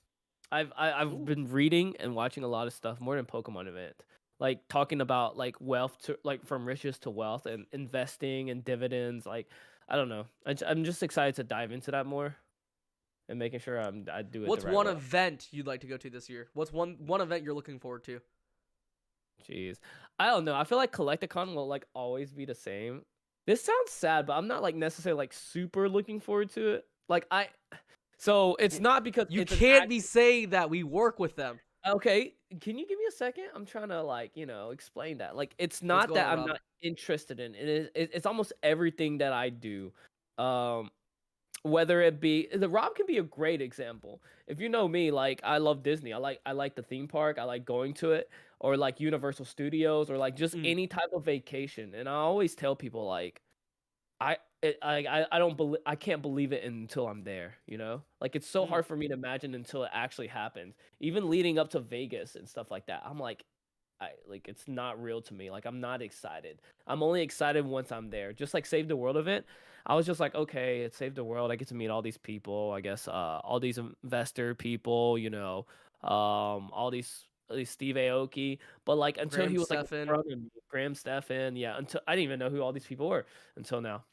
I've Ooh. been reading and watching a lot of stuff more than Pokemon event. Like talking about like wealth to like from riches to wealth and investing and dividends. Like I don't know. I'm just excited to dive into that more and making sure I do it the What's right one way. event you'd like to go to this year? What's one event you're looking forward to? Jeez. I don't know. I feel like Collecticon will like always be the same. This sounds sad, but I'm not like necessarily like super looking forward to it. Like I so it's Well, not because you it's an can't act. be saying that we work with them. Okay, can you give me a second? I'm trying to like, explain that. Like it's What's not going that on, I'm Rob? not interested in it. It's almost everything that I do. Um whether it be the Rob can be a great example. If you know me, like I love Disney. I like the theme park. I like going to it or like Universal Studios or like just Mm, any type of vacation. And I always tell people like I don't believe I can't believe it until I'm there, you know? Like it's so mm, hard for me to imagine until it actually happens. Even leading up to Vegas and stuff like that. I'm like I like it's not real to me. Like I'm not excited. I'm only excited once I'm there. Just like Save the World event. I was just like, okay, it's Save the World. I get to meet all these people. I guess all these investor people, all these Steve Aoki. But like until Graham he was like in Stephan. front of me, Graham Stephan, yeah, until I didn't even know who all these people were until now.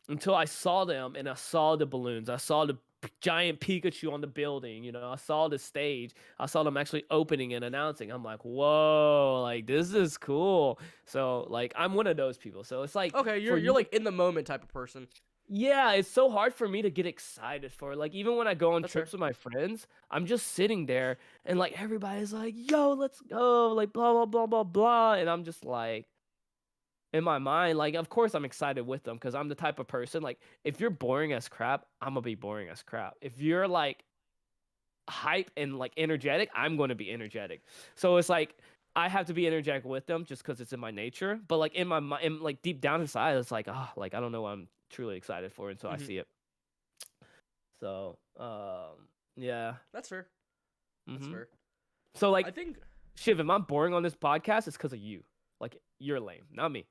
Until I saw them and I saw the balloons. I saw the giant Pikachu on the building, I saw the stage. I saw them actually opening and announcing. I'm like, whoa, like this is cool. So like I'm one of those people. So it's like Okay, for you're you, like in the moment type of person. yeah, it's so hard for me to get excited for. Like even when I go on That's fair. trips with my friends, I'm just sitting there and like everybody's like, yo, let's go, like blah blah blah blah blah. And I'm just like in my mind, like of course I'm excited with them because I'm the type of person like if you're boring as crap, I'm gonna be boring as crap. If you're like hype and like energetic, I'm going to be energetic. So it's like I have to be energetic with them just because it's in my nature. But like in my mind, like deep down inside, it's like like I don't know what I'm truly excited for until I Hmm. see it. So yeah. That's fair. That's hmm fair. So I like think Shiv, if I'm boring on this podcast, it's because of you. Like you're lame, not me.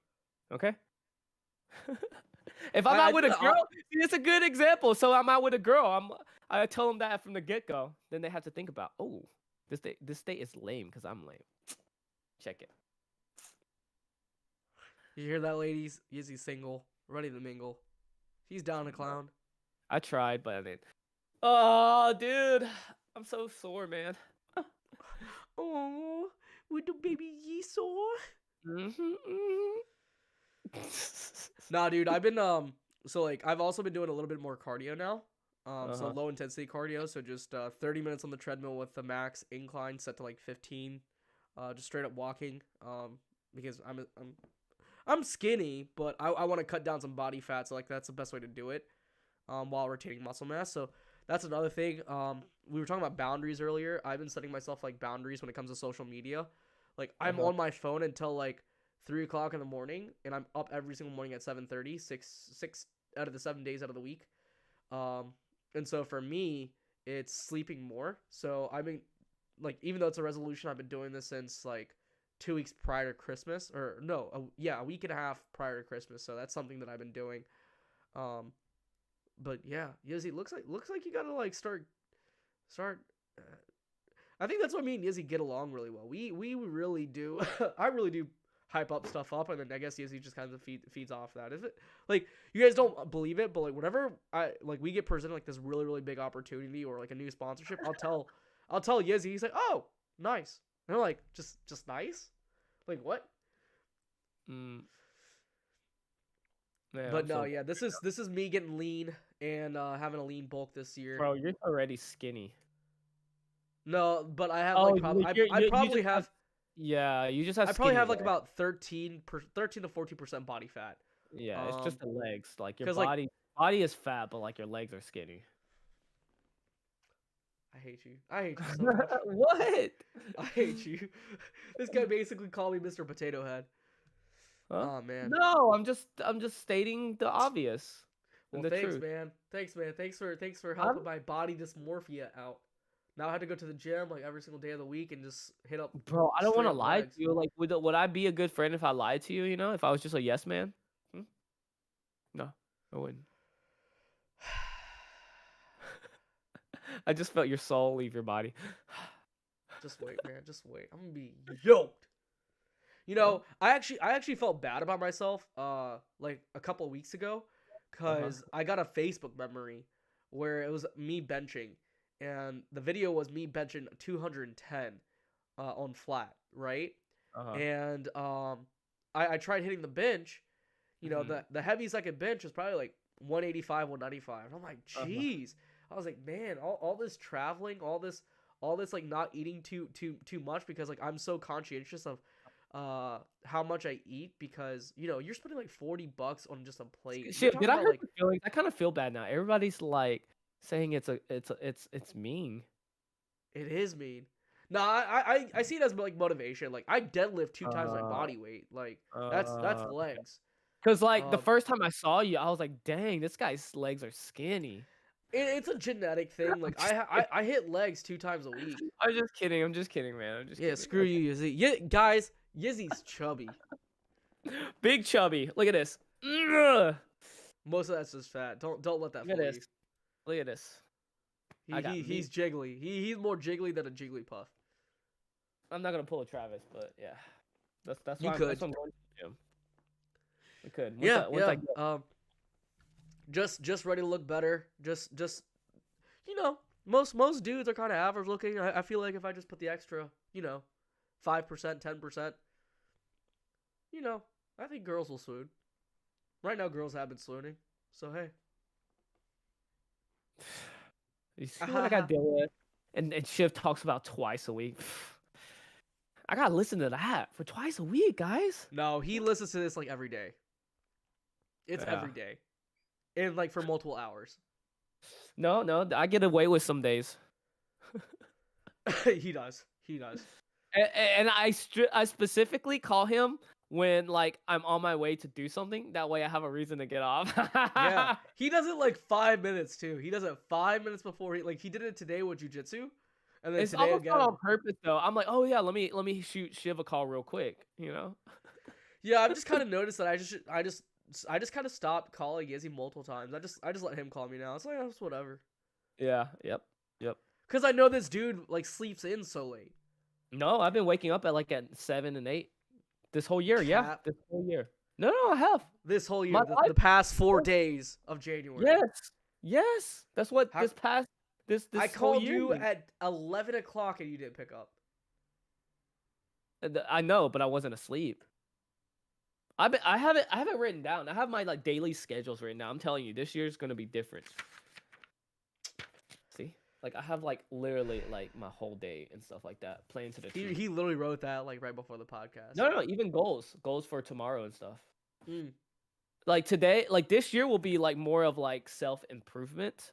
Okay. If I'm I out with think a girl, see, it's a good example. So I'm out with a girl. I tell them that from the get go. Then they have to think about, oh, this date is lame because I'm lame. Check it. you hear that, ladies? Yizzy's single, ready to mingle. He's down to clown. I tried, but I mean, oh, dude, I'm so sore, man. Oh, with the baby Yisor. hmm Nah, dude, I've been so like I've also been doing a little bit more cardio now. So uh-huh. low intensity cardio, so just 30 minutes on the treadmill with the max incline set to like 15. Just straight up walking. Because I'm skinny, but I want to cut down some body fat, so like that's the best way to do it. While retaining muscle mass. So that's another thing. We were talking about boundaries earlier. I've been setting myself like boundaries when it comes to social media. Like I'm Uh-huh. on my phone until like 3 o'clock in the morning, and I'm up every single morning at 7:30, six out of the 7 days out of the week. Um, and so for me, it's sleeping more. So I've been like even though it's a resolution, I've been doing this since like 2 weeks prior to Christmas, or no, a week and a half prior to Christmas. So that's something that I've been doing. But yeah, Yizzy, looks like you gotta like start. Uh, I think that's why me and Yizzy get along really well. We really do. I really do hype up stuff up, and then I guess Yizzy just kind of feeds off that. Is it like you guys don't believe it, but like whenever we get presented like this really big opportunity or like a new sponsorship, I'll tell Yizzy. He's like, oh, nice. And I'm like, just nice. Like what? Mm. Man, But I'm no, so yeah, this is me getting lean and having a lean bulk this year. bro. You're already skinny. No, but I have Oh, like probably I you probably just have have yeah. You just have I probably skinny have like legs. about 13 to 14% body fat. Yeah, it's Um, just the legs. Like your cause like body is fat, but like your legs are skinny. I hate you. I hate you so much. What? I hate you. This guy basically called me Mr. Potato Head. Huh? Oh man. No, I'm just stating the obvious and Well, the thanks, truth. man. Thanks, man. Thanks for I'm helping my body dysmorphia out. Now I have to go to the gym like every single day of the week and just hit up bro. I don't want straight to up lie to legs. you. Like, would I be a good friend if I lied to you? You know, if I was just a yes man. Hmm? No, I wouldn't. I just felt your soul leave your body. Just wait, man. Just wait. I'm gonna be yoked. Huh? I actually felt bad about myself like a couple of weeks ago Uh-huh. cuz I got a Facebook memory where it was me benching and the video was me benching 210 on flat, right? Uh-huh. And I tried hitting the bench, Hmm. the heaviest I could bench was probably like 185, 195. And I'm like, Uh-huh. "Jeez." I was like, "Man, all this traveling, all this like not eating too much because like I'm so conscientious of how much I eat because you're spending like $40 on just a plate. You're Shit, did talking I about hurt like your feelings? I kind of feel bad now. Everybody's like saying it's mean. it is mean. No, I see it as like motivation. Like I deadlift 2 times my Uh, body weight. Like that's uh, legs. Cause like the Um, first time I saw you, I was like, dang, this guy's legs are skinny. it's a genetic thing. I'm Like just kidding. I hit legs 2 times a week. I'm just kidding. I'm just kidding, man. I'm just Yeah, kidding. screw you, Yizzy. Yeah, guys, Yizzy's chubby. Okay. Big chubby. Look at this. Ugh. Most of that's just fat. Don't let that Look at fool this. you. Look at this. He, I got he meat. he's jiggly. He's more jiggly than a Jigglypuff. I'm not gonna pull a Travis, but yeah. That's You why could. I'm going to the gym. I could. Yeah, Once yeah. I get Just ready to look better. Just most dudes are kind of average looking. I feel like if I just put the extra, 5%, 10%, I think girls will swoon. Right now, girls have been swooning. So hey. you see what I got to deal with. And Shiv talks about twice a week. I gotta listen to that for twice a week, guys. No, he listens to this like every day. It's Yeah. every day, and like for multiple hours. No, I get away with some days. He does. He does. And I specifically call him when like I'm on my way to do something. That way I have a reason to get off. Yeah, he does it like 5 minutes too. He does it 5 minutes before he did it today with jujitsu, and then It's today almost not again. on purpose though. I'm like, oh yeah, let me shoot Shiv a call real quick. You know? Yeah, I've just kind of noticed that I just kind of stopped calling Yizzy multiple times. I just let him call me now. It's like it's whatever. Yeah. Yep. Cause I know this dude like sleeps in so late. No, I've been waking up at 7 and 8 this whole year. Yeah, Cap. this whole year. No, I have. This whole My year, the life. past 4 days of January. Yes. That's what How, this past this I whole called year. you at 11 o'clock and you didn't pick up. I know, but I wasn't asleep. I have it written down. I have my like daily schedules written down. I'm telling you, this year's gonna be different. See, like I have like literally like my whole day and stuff like that playing to the He T. he literally wrote that like right before the podcast. No, even goals for tomorrow and stuff. Mm. Like today, like this year will be like more of like self improvement.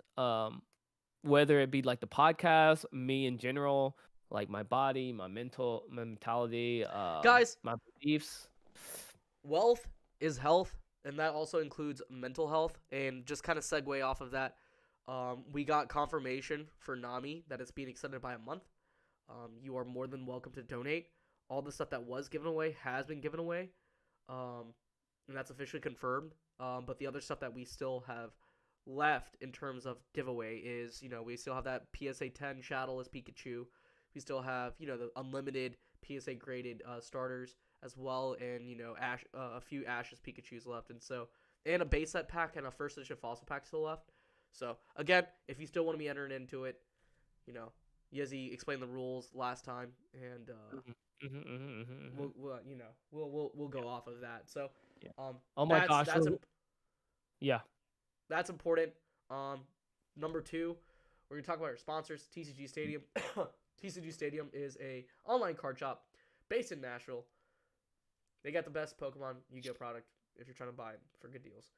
Whether it be like the podcast, me in general, like my body, my mentality, Guys, my beliefs. wealth is health, and that also includes mental health. And just kind of segue off of that, we got confirmation for Nami that it's being extended by a month. You are more than welcome to donate. All the stuff that was given away has been given away, um, and that's officially confirmed. But the other stuff that we still have left in terms of giveaway is, we still have that PSA 10 Shadowless Pikachu. We still have, the unlimited PSA graded starters as well, and a few Ashes Pikachu's left, and a base set pack and a first edition fossil pack still left. So again, if you still want to be entering into it, Yizzy explained the rules last time, and we'll go off of that. So, Yeah. Oh my gosh. Yeah. That's important. Number 2, we're gonna talk about our sponsors, TCG Stadium. TCG Stadium is a online card shop based in Nashville. They got the best Pokemon Yu-Gi-Oh product if you're trying to buy it for good deals.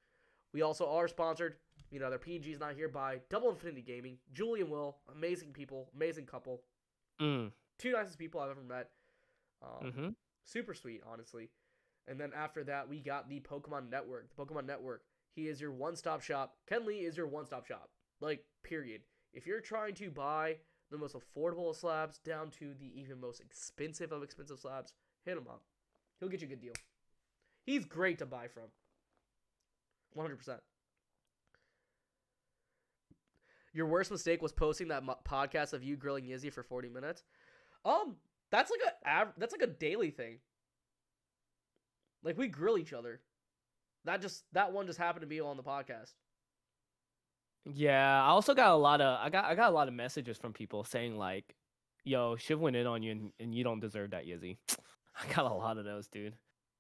We also are sponsored, their PG's not here, by Double Infinity Gaming. Julie and Will, amazing people, amazing couple. Two nicest people I've ever met. Super sweet, honestly. And then after that, we got the Pokemon Network. The Pokemon Network, he is your one-stop shop. Ken Lee is your one-stop shop. Like, period. If you're trying to buy the most affordable of slabs down to the even most expensive of expensive slabs, hit him up. He'll get you a good deal. He's great to buy from. 100%. Your worst mistake was posting that podcast of you grilling Yizzy for 40 minutes. That's like a daily thing. Like, we grill each other. That one just happened to be on the podcast. Yeah, I also got a lot of I got a lot of messages from people saying like, "Yo, Shiv went in on you and you don't deserve that, Yizzy." I got a lot of those, dude.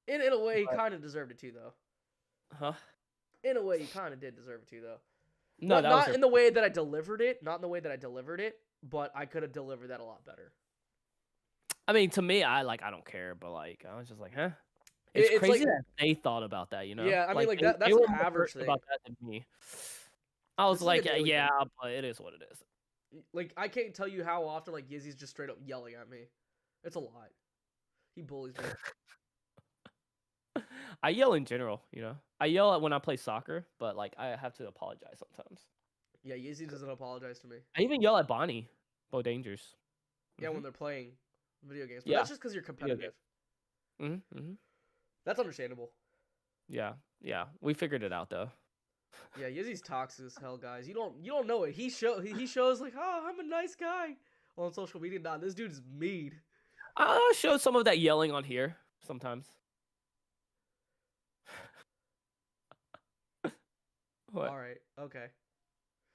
In a way, he kind of deserved it too, though. Huh? In a way, he kind of did deserve it too, though. No, not in the way that I delivered it. Not in the way that I delivered it, but I could have delivered that a lot better. I mean, to me, I don't care, but like, I was just like, huh? It's crazy that they thought about that, Yeah, I mean, like that's an average thing. About that than me. I was like, yeah, but it is what it is. Like, I can't tell you how often like Yizzy's just straight up yelling at me. It's a lot. He bullies me. I yell in general, I yell when I play soccer, but like I have to apologize sometimes. Yeah, Yizzy doesn't apologize to me. I even yell at Bonnie, Bo Dangers. Yeah, when they're playing video games. But that's just because you're competitive. That's understandable. Yeah. We figured it out though. Yeah, Yizzy's toxic as hell, guys. You don't know it. He shows like, oh, I'm a nice guy on social media. Nah, this dude is mean. I show some of that yelling on here sometimes. What? All right. Okay.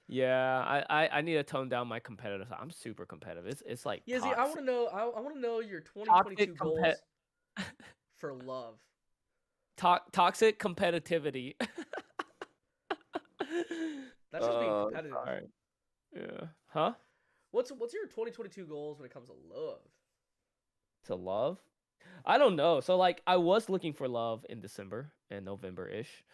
Yeah, I need to tone down my competitive side. I'm super competitive. It's like Yizzy, I want to know. I want to know your 2022 goals for love. Toxic competitivity. That's just being competitive. Sorry. Yeah. Huh? What's your 2022 goals when it comes to love? To love? I don't know. So like I was looking for love in December and November-ish.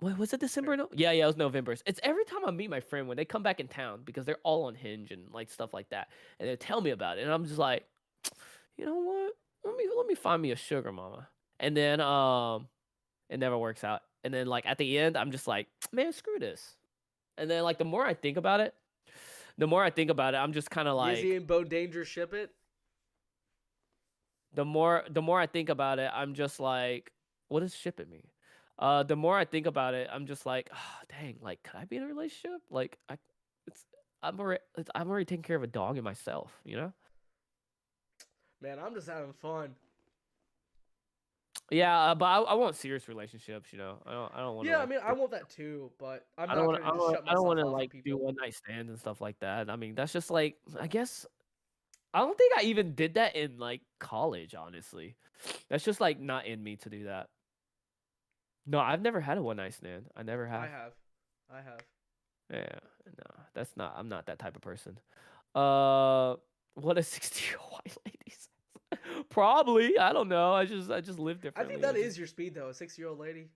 Wait, was it December? No? Yeah, it was November. It's every time I meet my friend when they come back in town because they're all on Hinge and like stuff like that, and they tell me about it, and I'm just like, you know what? Let me find me a sugar mama, and then it never works out, and then like at the end, I'm just like, man, screw this, and then like the more I think about it, I'm just kind of like, Yizzy and Bo Danger ship it. The more I think about it, I'm just like, what does shipping mean? The more I think about it, I'm just like, oh, dang, like, could I be in a relationship? Like, I'm already taking care of a dog and myself, Man, I'm just having fun. Yeah, but I want serious relationships, I don't want. Yeah, I mean, I want that too, but I'm not gonna just shut myself off. I don't want to like do one night stands and stuff like that. I mean, that's just like, I guess. I don't think I even did that in like college, honestly. That's just like not in me to do that. No, I've never had a one night stand. I never have. I have. Yeah, no, that's not. I'm not that type of person. What a 60-year-old white lady. Probably. I don't know. I just live differently. I think that is your speed though, a 60-year-old lady.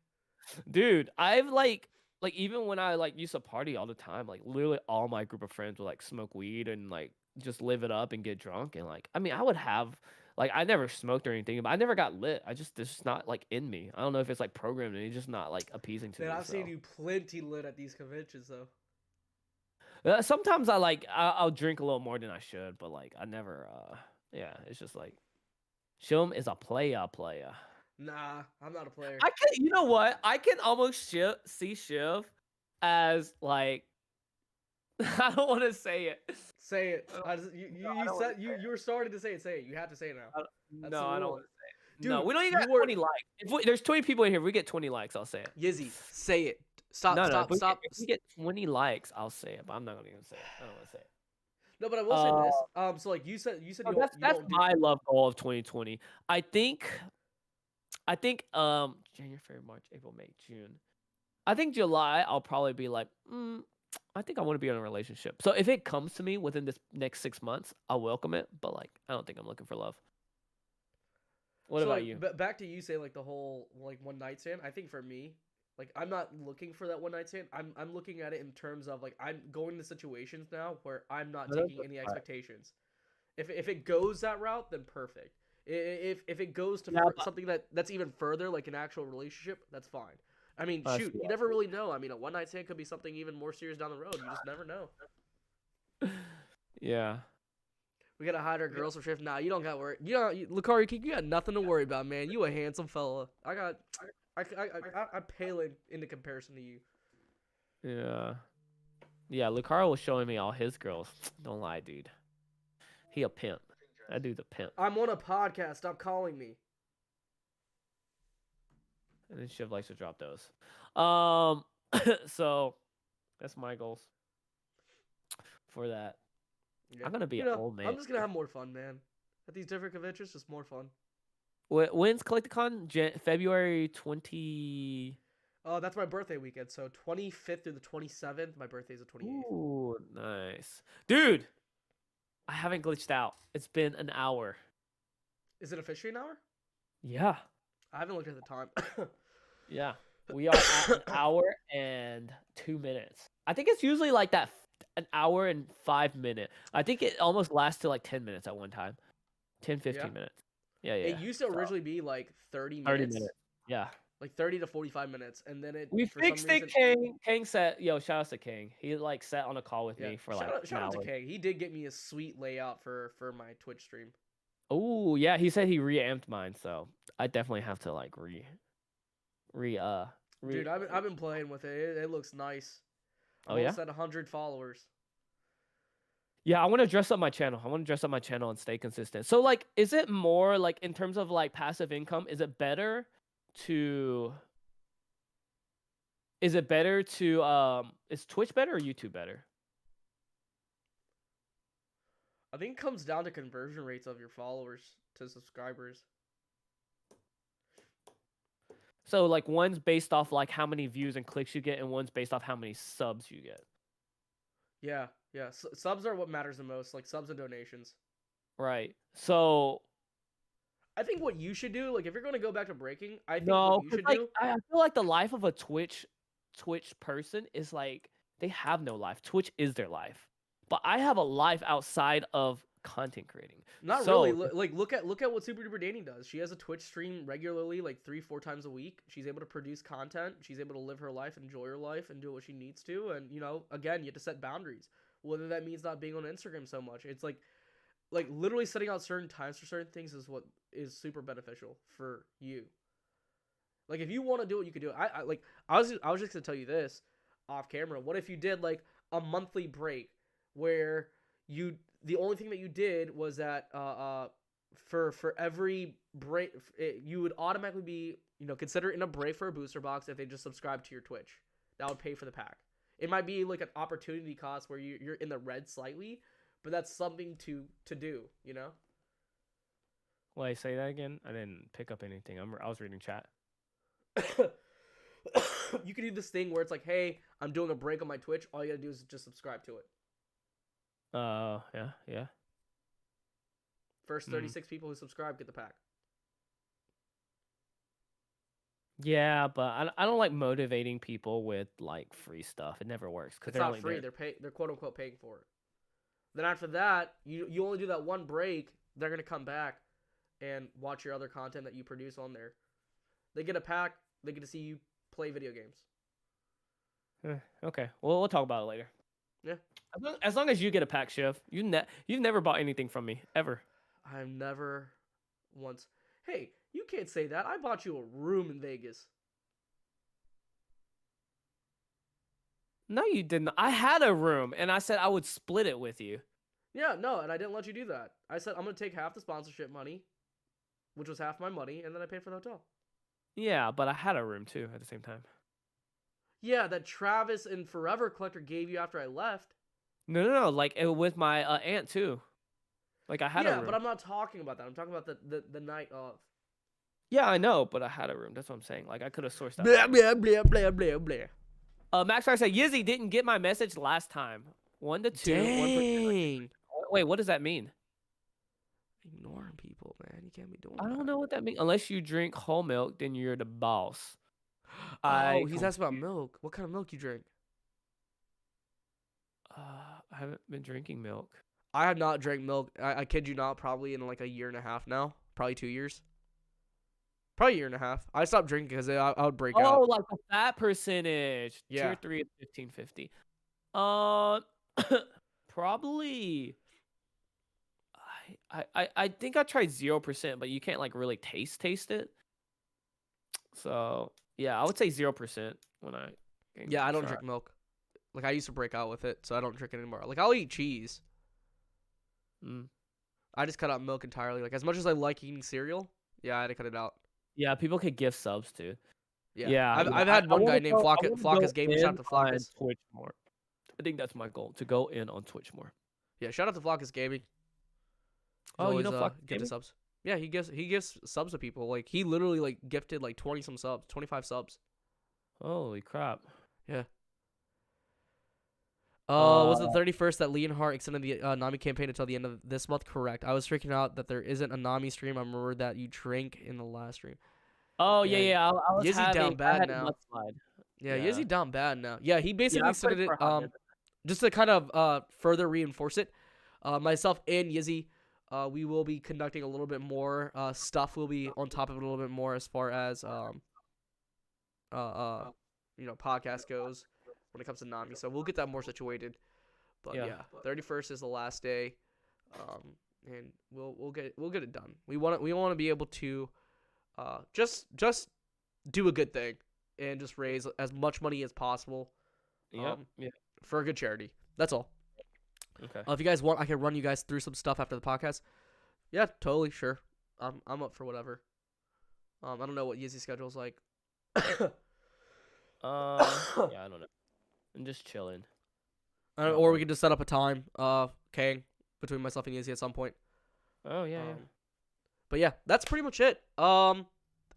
Dude, I've like even when I like used to party all the time, like literally all my group of friends would like smoke weed and like just live it up and get drunk, and like I mean I would have like I never smoked or anything, but I never got lit. This is not like in me. I don't know if it's like programmed and it's just not like appeasing to me. I've seen you plenty lit at these conventions though. Sometimes I'll drink a little more than I should, but like I never. Yeah, it's just like Shim is a player. Nah, I'm not a player. I can, you know what? I can almost see Shiv as like I don't want to say it. Say it. I don't, You I don't want to said you were starting to say it. Say it. You have to say it now. I don't, That's the no, I don't rule, want to say it. No, dude. we don't even You got were 20 likes. There's 20 people in here, if we get 20 likes, I'll say it. Yizzy. Say it. Stop. No, Stop. Stop. if we get 20 likes, I'll say it, but I'm not gonna even say it. I don't want to say it. No, but I will say Uh, this. So like you said so you that's don't do. my love goal of 2020. I think January, February, March, April, May, June. I think July I'll probably be like, I think I want to be in a relationship. So if it comes to me within this next 6 months, I'll welcome it. But like, I don't think I'm looking for love. What So about like you? back to you saying like the whole like one night stand. I think for me, like I'm not looking for that one night stand. I'm looking at it in terms of like I'm going to situations now where I'm not No, that's taking any right. expectations. If it goes that route, then perfect. If it goes to Yeah, something that's even further, like an actual relationship, that's fine. I mean, I shoot, see. you never really know. I mean, a one night stand could be something even more serious down the road. You just never know. Yeah. We gotta hide our girls from shift. Nah, you don't got worry. You don't, Lucari, you got nothing to worry about, man. You a handsome fella. I pale into comparison to you. Yeah. Yeah, Lucario was showing me all his girls. Don't lie, dude. He a pimp. That dude's a pimp. I'm on a podcast. Stop calling me. And then Shiv likes to drop those. So that's my goals for that. Yeah. I'm gonna be You an know, old man. I'm just gonna have more fun, man. At these different conventions, just more fun. When's CollectaCon? February 20. Oh, that's my birthday weekend. So 25th through the 27th. My birthday's the 28th. Ooh, nice, dude. I haven't glitched out. It's been an hour. Is it officially an hour? Yeah, I haven't looked at the time. yeah. We are at an hour and 2 minutes. I think it's usually like that, an hour and 5 minutes. I think it almost lasts to like 10 minutes at one time. 10, 15 Yeah. minutes. Yeah. It used to originally be like 30 minutes. 30 minutes. Yeah. Like 30 to 45 minutes. And then it We for some fixed reason it, King. King said, yo, shout out to King. He like sat on a call with yeah. me for Shout like out, an shout out to hour. Kang. He did get me a sweet layout for my Twitch stream. Oh, yeah, he said he reamped mine, so I definitely have to like Dude, I've been playing with it. It looks nice. I'm Oh yeah? almost at 100 followers. Yeah, I want to dress up my channel. I want to dress up my channel and stay consistent. So like, is it more like in terms of like passive income, to is Twitch better or YouTube better? I think it comes down to conversion rates of your followers to subscribers. So like one's based off like how many views and clicks you get, and one's based off how many subs you get. Yeah, yeah. Subs are what matters the most, like subs and donations. Right. So I think what you should do, like if you're going to go back to breaking, I think no, what you should like do. I feel like the life of a Twitch person is like they have no life. Twitch is their life. But I have a life outside of content creating. Not So, really. Like look at what Super Duper Dating does. She has a Twitch stream regularly, like 3-4 times a week. She's able to produce content. She's able to live her life, enjoy her life, and do what she needs to. And you know, again, you have to set boundaries. Whether that means not being on Instagram so much, it's like literally setting out certain times for certain things is what is super beneficial for you. Like if you want to do it, you can do it. I was just gonna tell you this off camera. What if you did like a monthly break where the only thing that you did was that for every break you would automatically be consider it in a break for a booster box if they just subscribe to your Twitch. That would pay for the pack. It might be like an opportunity cost where you're in the red slightly, but that's something to do, you know? wait, say that again? I didn't pick up anything. I was reading chat. You can do this thing where it's like, hey, I'm doing a break on my Twitch. All you gotta do is just subscribe to it. Yeah. First 36 people who subscribe get the pack. Yeah, but I don't like motivating people with like free stuff. It never works because It's not free. They're quote unquote paying for it. Then after that, you only do that one break. They're gonna come back and watch your other content that you produce on there. They get a pack. They get to see you play video games. Okay. Well, we'll talk about it later. Yeah. As long as you get a pack, Shiv. You've never bought anything from me ever. I've never once. Hey, you can't say that. I bought you a room in Vegas. No, you didn't. I had a room, and I said I would split it with you. Yeah, no, and I didn't let you do that. I said I'm gonna take half the sponsorship money, which was half my money, and then I paid for the hotel. Yeah, but I had a room too at the same time. Yeah, that Travis and Forever Collector gave you after I left. No. Like with my aunt too. Like I had a Yeah, room. but I'm not talking about that. I'm talking about the night of. Yeah, I know, but I had a room. That's what I'm saying. Like I could have sourced that. Blah blah blah blah blah blah. Max Fire said Yizzy didn't get my message last time. 1 to 2. Dang. Wait, what does that mean? Ignoring people, man. You can't be doing I that. don't know what that means. Unless you drink whole milk, then you're the boss. Oh, he's asking about milk. What kind of milk you drink? I haven't been drinking milk. I have not drank milk. I kid you not. Probably in like a year and a half now. Probably 2 years. Probably a year and a half. I stopped drinking because I would break out. Oh, like the fat percentage. Yeah. Tier 3 is 1550. Probably. I think I tried 0%, but you can't like really taste it. So yeah, I would say 0% when I. Yeah, I don't drink milk. Like I used to break out with it, so I don't drink it anymore. Like I'll eat cheese. I just cut out milk entirely. Like as much as I like eating cereal, yeah, I had to cut it out. Yeah, people could give subs too. Yeah. I've had one guy named Flockus Gaming. Shout out to Flockus. Twitch more. I think that's my goal, to go in on Twitch more. Yeah, shout out to Flockus Gaming. Oh, you know Flockus Gaming? The subs. Yeah, he gives subs to people. Like he literally like gifted like 20 some subs, 25 subs. Holy crap. Yeah. Was the 31st that Leonhardt extended the Nami campaign until the end of this month? Correct. I was freaking out that there isn't a Nami stream. I remember that you drank in the last stream. Oh yeah. I was Yizzy down bad now. Yeah, Yizzy down bad now. Yeah, he basically extended it. Just to kind of further reinforce it. Myself and Yizzy, we will be conducting a little bit more stuff. We'll be on top of it a little bit more as far as podcast goes when it comes to Nami. So we'll get that more situated. But yeah, 31st is the last day, and we'll get it done. We want to be able to just do a good thing and just raise as much money as possible. For a good charity. That's all. Okay. If you guys want, I can run you guys through some stuff after the podcast. Yeah, totally, sure. I'm up for whatever. I don't know what Yizzy's schedule's like. Yeah, I don't know. I'm just chilling. Or we could just set up a time, Kang, between myself and Yizzy at some point. Oh yeah. But yeah, that's pretty much it.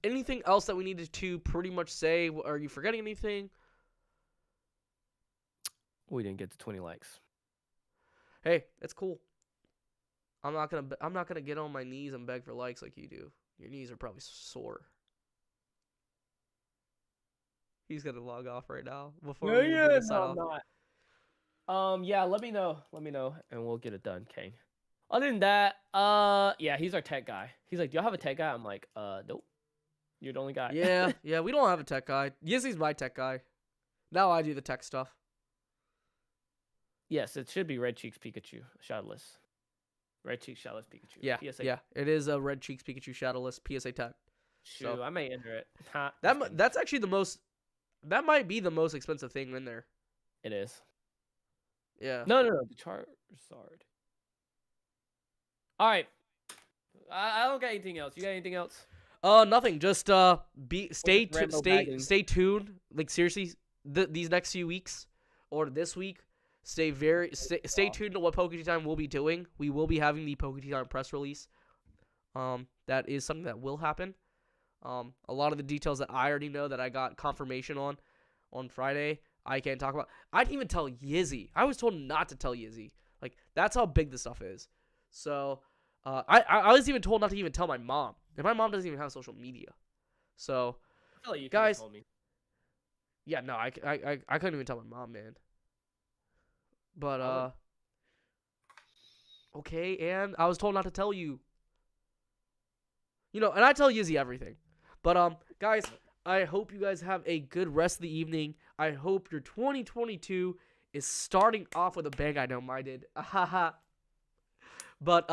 Anything else that we needed to pretty much say? Are you forgetting anything? We didn't get to 20 likes. Hey, it's cool. I'm not gonna get on my knees and beg for likes like you do. Your knees are probably sore. He's gonna log off right now before we sign off. Yeah, let me know, and we'll get it done, Kane. Other than that, yeah, he's our tech guy. He's like, do y'all have a tech guy? I'm like, nope. You're the only guy. Yeah, we don't have a tech guy. Yizzy's my tech guy. Now I do the tech stuff. Yes, it should be Red Cheeks Pikachu, Shadowless. Red Cheeks Shadowless Pikachu. Yeah, PSA. Yeah, it is a Red Cheeks Pikachu Shadowless PSA tech. Shoot, so, I may enter it. That's actually the most. That might be the most expensive thing in there. It is. Yeah. No, the Charizard. All right. I don't got anything else. You got anything else? Nothing. Just stay tuned. Like seriously, these next few weeks or this week, stay tuned to what Poke Time will be doing. We will be having the Poke Time press release. That is something that will happen. A lot of the details that I already know that I got confirmation on Friday, I can't talk about. I didn't even tell Yizzy. I was told not to tell Yizzy. Like that's how big this stuff is. So, I was even told not to even tell my mom. And my mom doesn't even have social media. So, I feel like you guys, told me. Yeah, no, I couldn't even tell my mom, man. But okay, and I was told not to tell you. You know, and I tell Yizzy everything. But guys, I hope you guys have a good rest of the evening. I hope your 2022 is starting off with a bang. I know mine did. But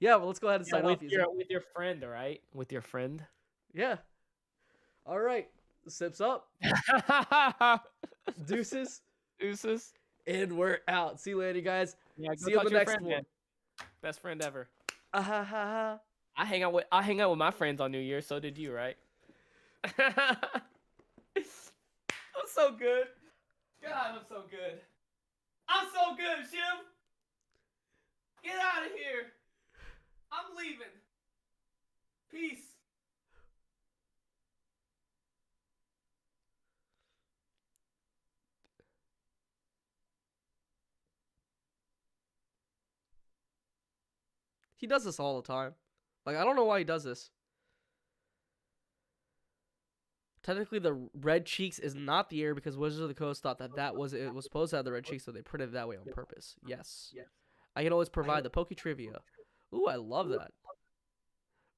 yeah, well, let's go ahead and Yeah, sign off. with your friend, right? With your friend. Yeah. All right. Sips up. Deuces. Deuces. And we're out. See you later, guys. Yeah, go See you on talk the to your next friend, man. one. Best friend ever. Ah ha ha ha. I hang out with my friends on New Year's. So did you, right? I'm so good. God, I'm so good. I'm so good, Shim. Get out of here. I'm leaving. Peace. He does this all the time. Like, I don't know why he does this. Technically, the red cheeks is not the ear because Wizards of the Coast thought that it was supposed to have the red cheeks, so they printed it that way on purpose. Yes. I can always provide the Poke Trivia. Ooh, I love that.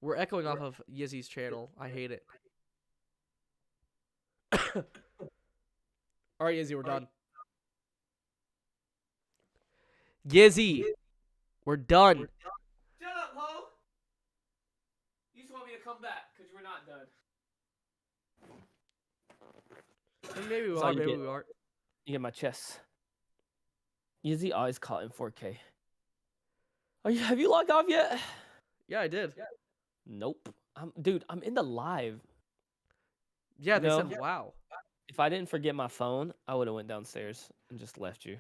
We're echoing off of Yizzy's channel. I hate it. All right, Yizzy, we're done. Yizzy, we're done. Shut up, ho. You just want me to come back because you were not done. Maybe we That's are, all you maybe get. we aren't. You get my chest. Yizzy eyes caught in 4K. Have you logged off yet? Yeah, I did. Nope. Dude, I'm in the live. Yeah, they No. said wow. If I didn't forget my phone, I would have went downstairs and just left you.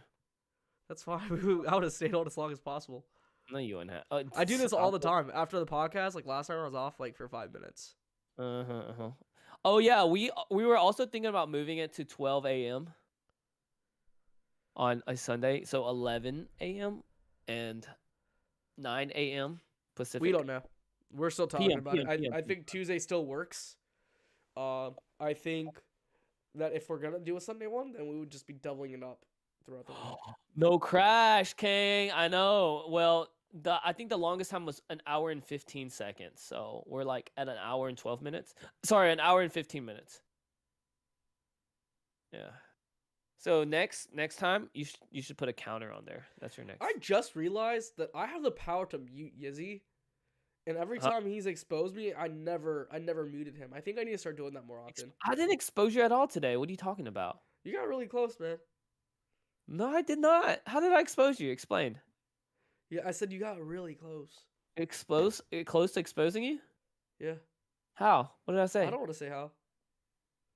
That's fine. I would have stayed on as long as possible. No, you wouldn't have. I do this all the time. After the podcast, like last time I was off like for 5 minutes. Oh yeah, we were also thinking about moving it to 12 a.m. on a Sunday, so 11 a.m. and 9 a.m. Pacific. We don't know. We're still talking about it. PM. I think Tuesday still works. I think that if we're gonna do a Sunday one, then we would just be doubling it up throughout the week. No crash, King. I know. Well, I think the longest time was an hour and 15 seconds. So we're like at an hour and 12 minutes. Sorry, an hour and 15 minutes. Yeah. So next time you should put a counter on there. That's your next. I just realized that I have the power to mute Yizzy, and every time he's exposed me, I never muted him. I think I need to start doing that more often. I didn't expose you at all today. What are you talking about? You got really close, man. No, I did not. How did I expose you? Explain. Yeah, I said you got really close. Close to exposing you? Yeah. How? What did I say? I don't want to say how.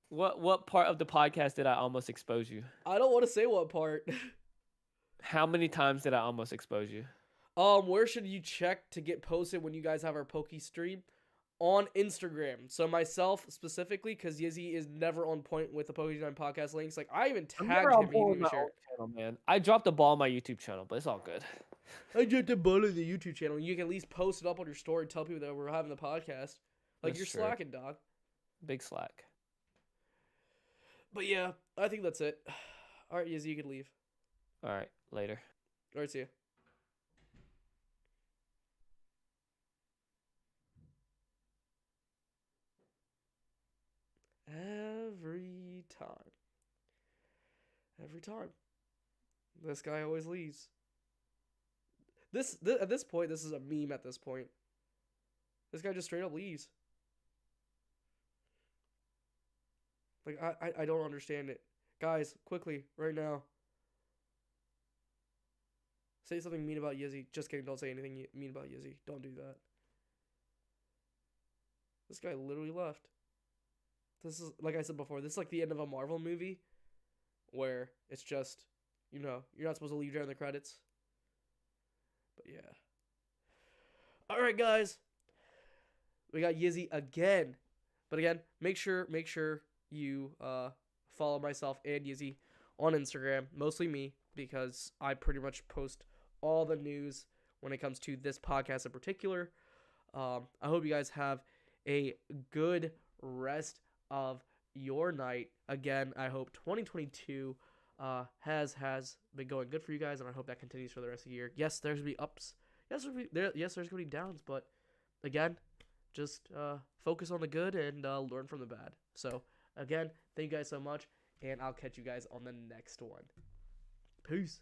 What part of the podcast did I almost expose you? I don't want to say what part. How many times did I almost expose you? Where should you check to get posted when you guys have our Poke stream? On Instagram. So myself specifically, because Yizzy is never on point with the Pokemon podcast links. Like I even tagged him. He didn't even share. Channel, man. I dropped the ball on my YouTube channel, but it's all good. I dropped the ball on the YouTube channel. You can at least post it up on your story and tell people that we're having the podcast. Like you're slacking, dog. Big slack. But yeah, I think that's it. All right, Yizzy, you can leave. All right, later. All right, see ya. Every time. This guy always leaves. At this point, this is a meme at this point. This guy just straight up leaves. Like, I don't understand it. Guys, quickly, right now. Say something mean about Yizzy. Just kidding, don't say anything mean about Yizzy. Don't do that. This guy literally left. This is, like I said before, this is like the end of a Marvel movie where it's just, you're not supposed to leave during the credits. But yeah. Alright, guys. We got Yizzy again. But again, make sure you follow myself and Yizzy on Instagram. Mostly me, because I pretty much post all the news when it comes to this podcast in particular. I hope you guys have a good rest of your night. Again, I hope 2022 has been going good for you guys, and I hope that continues for the rest of the year. Yes, there's gonna be ups. Yes, there's gonna be downs, but again, just focus on the good and learn from the bad. So again, thank you guys so much, and I'll catch you guys on the next one. Peace.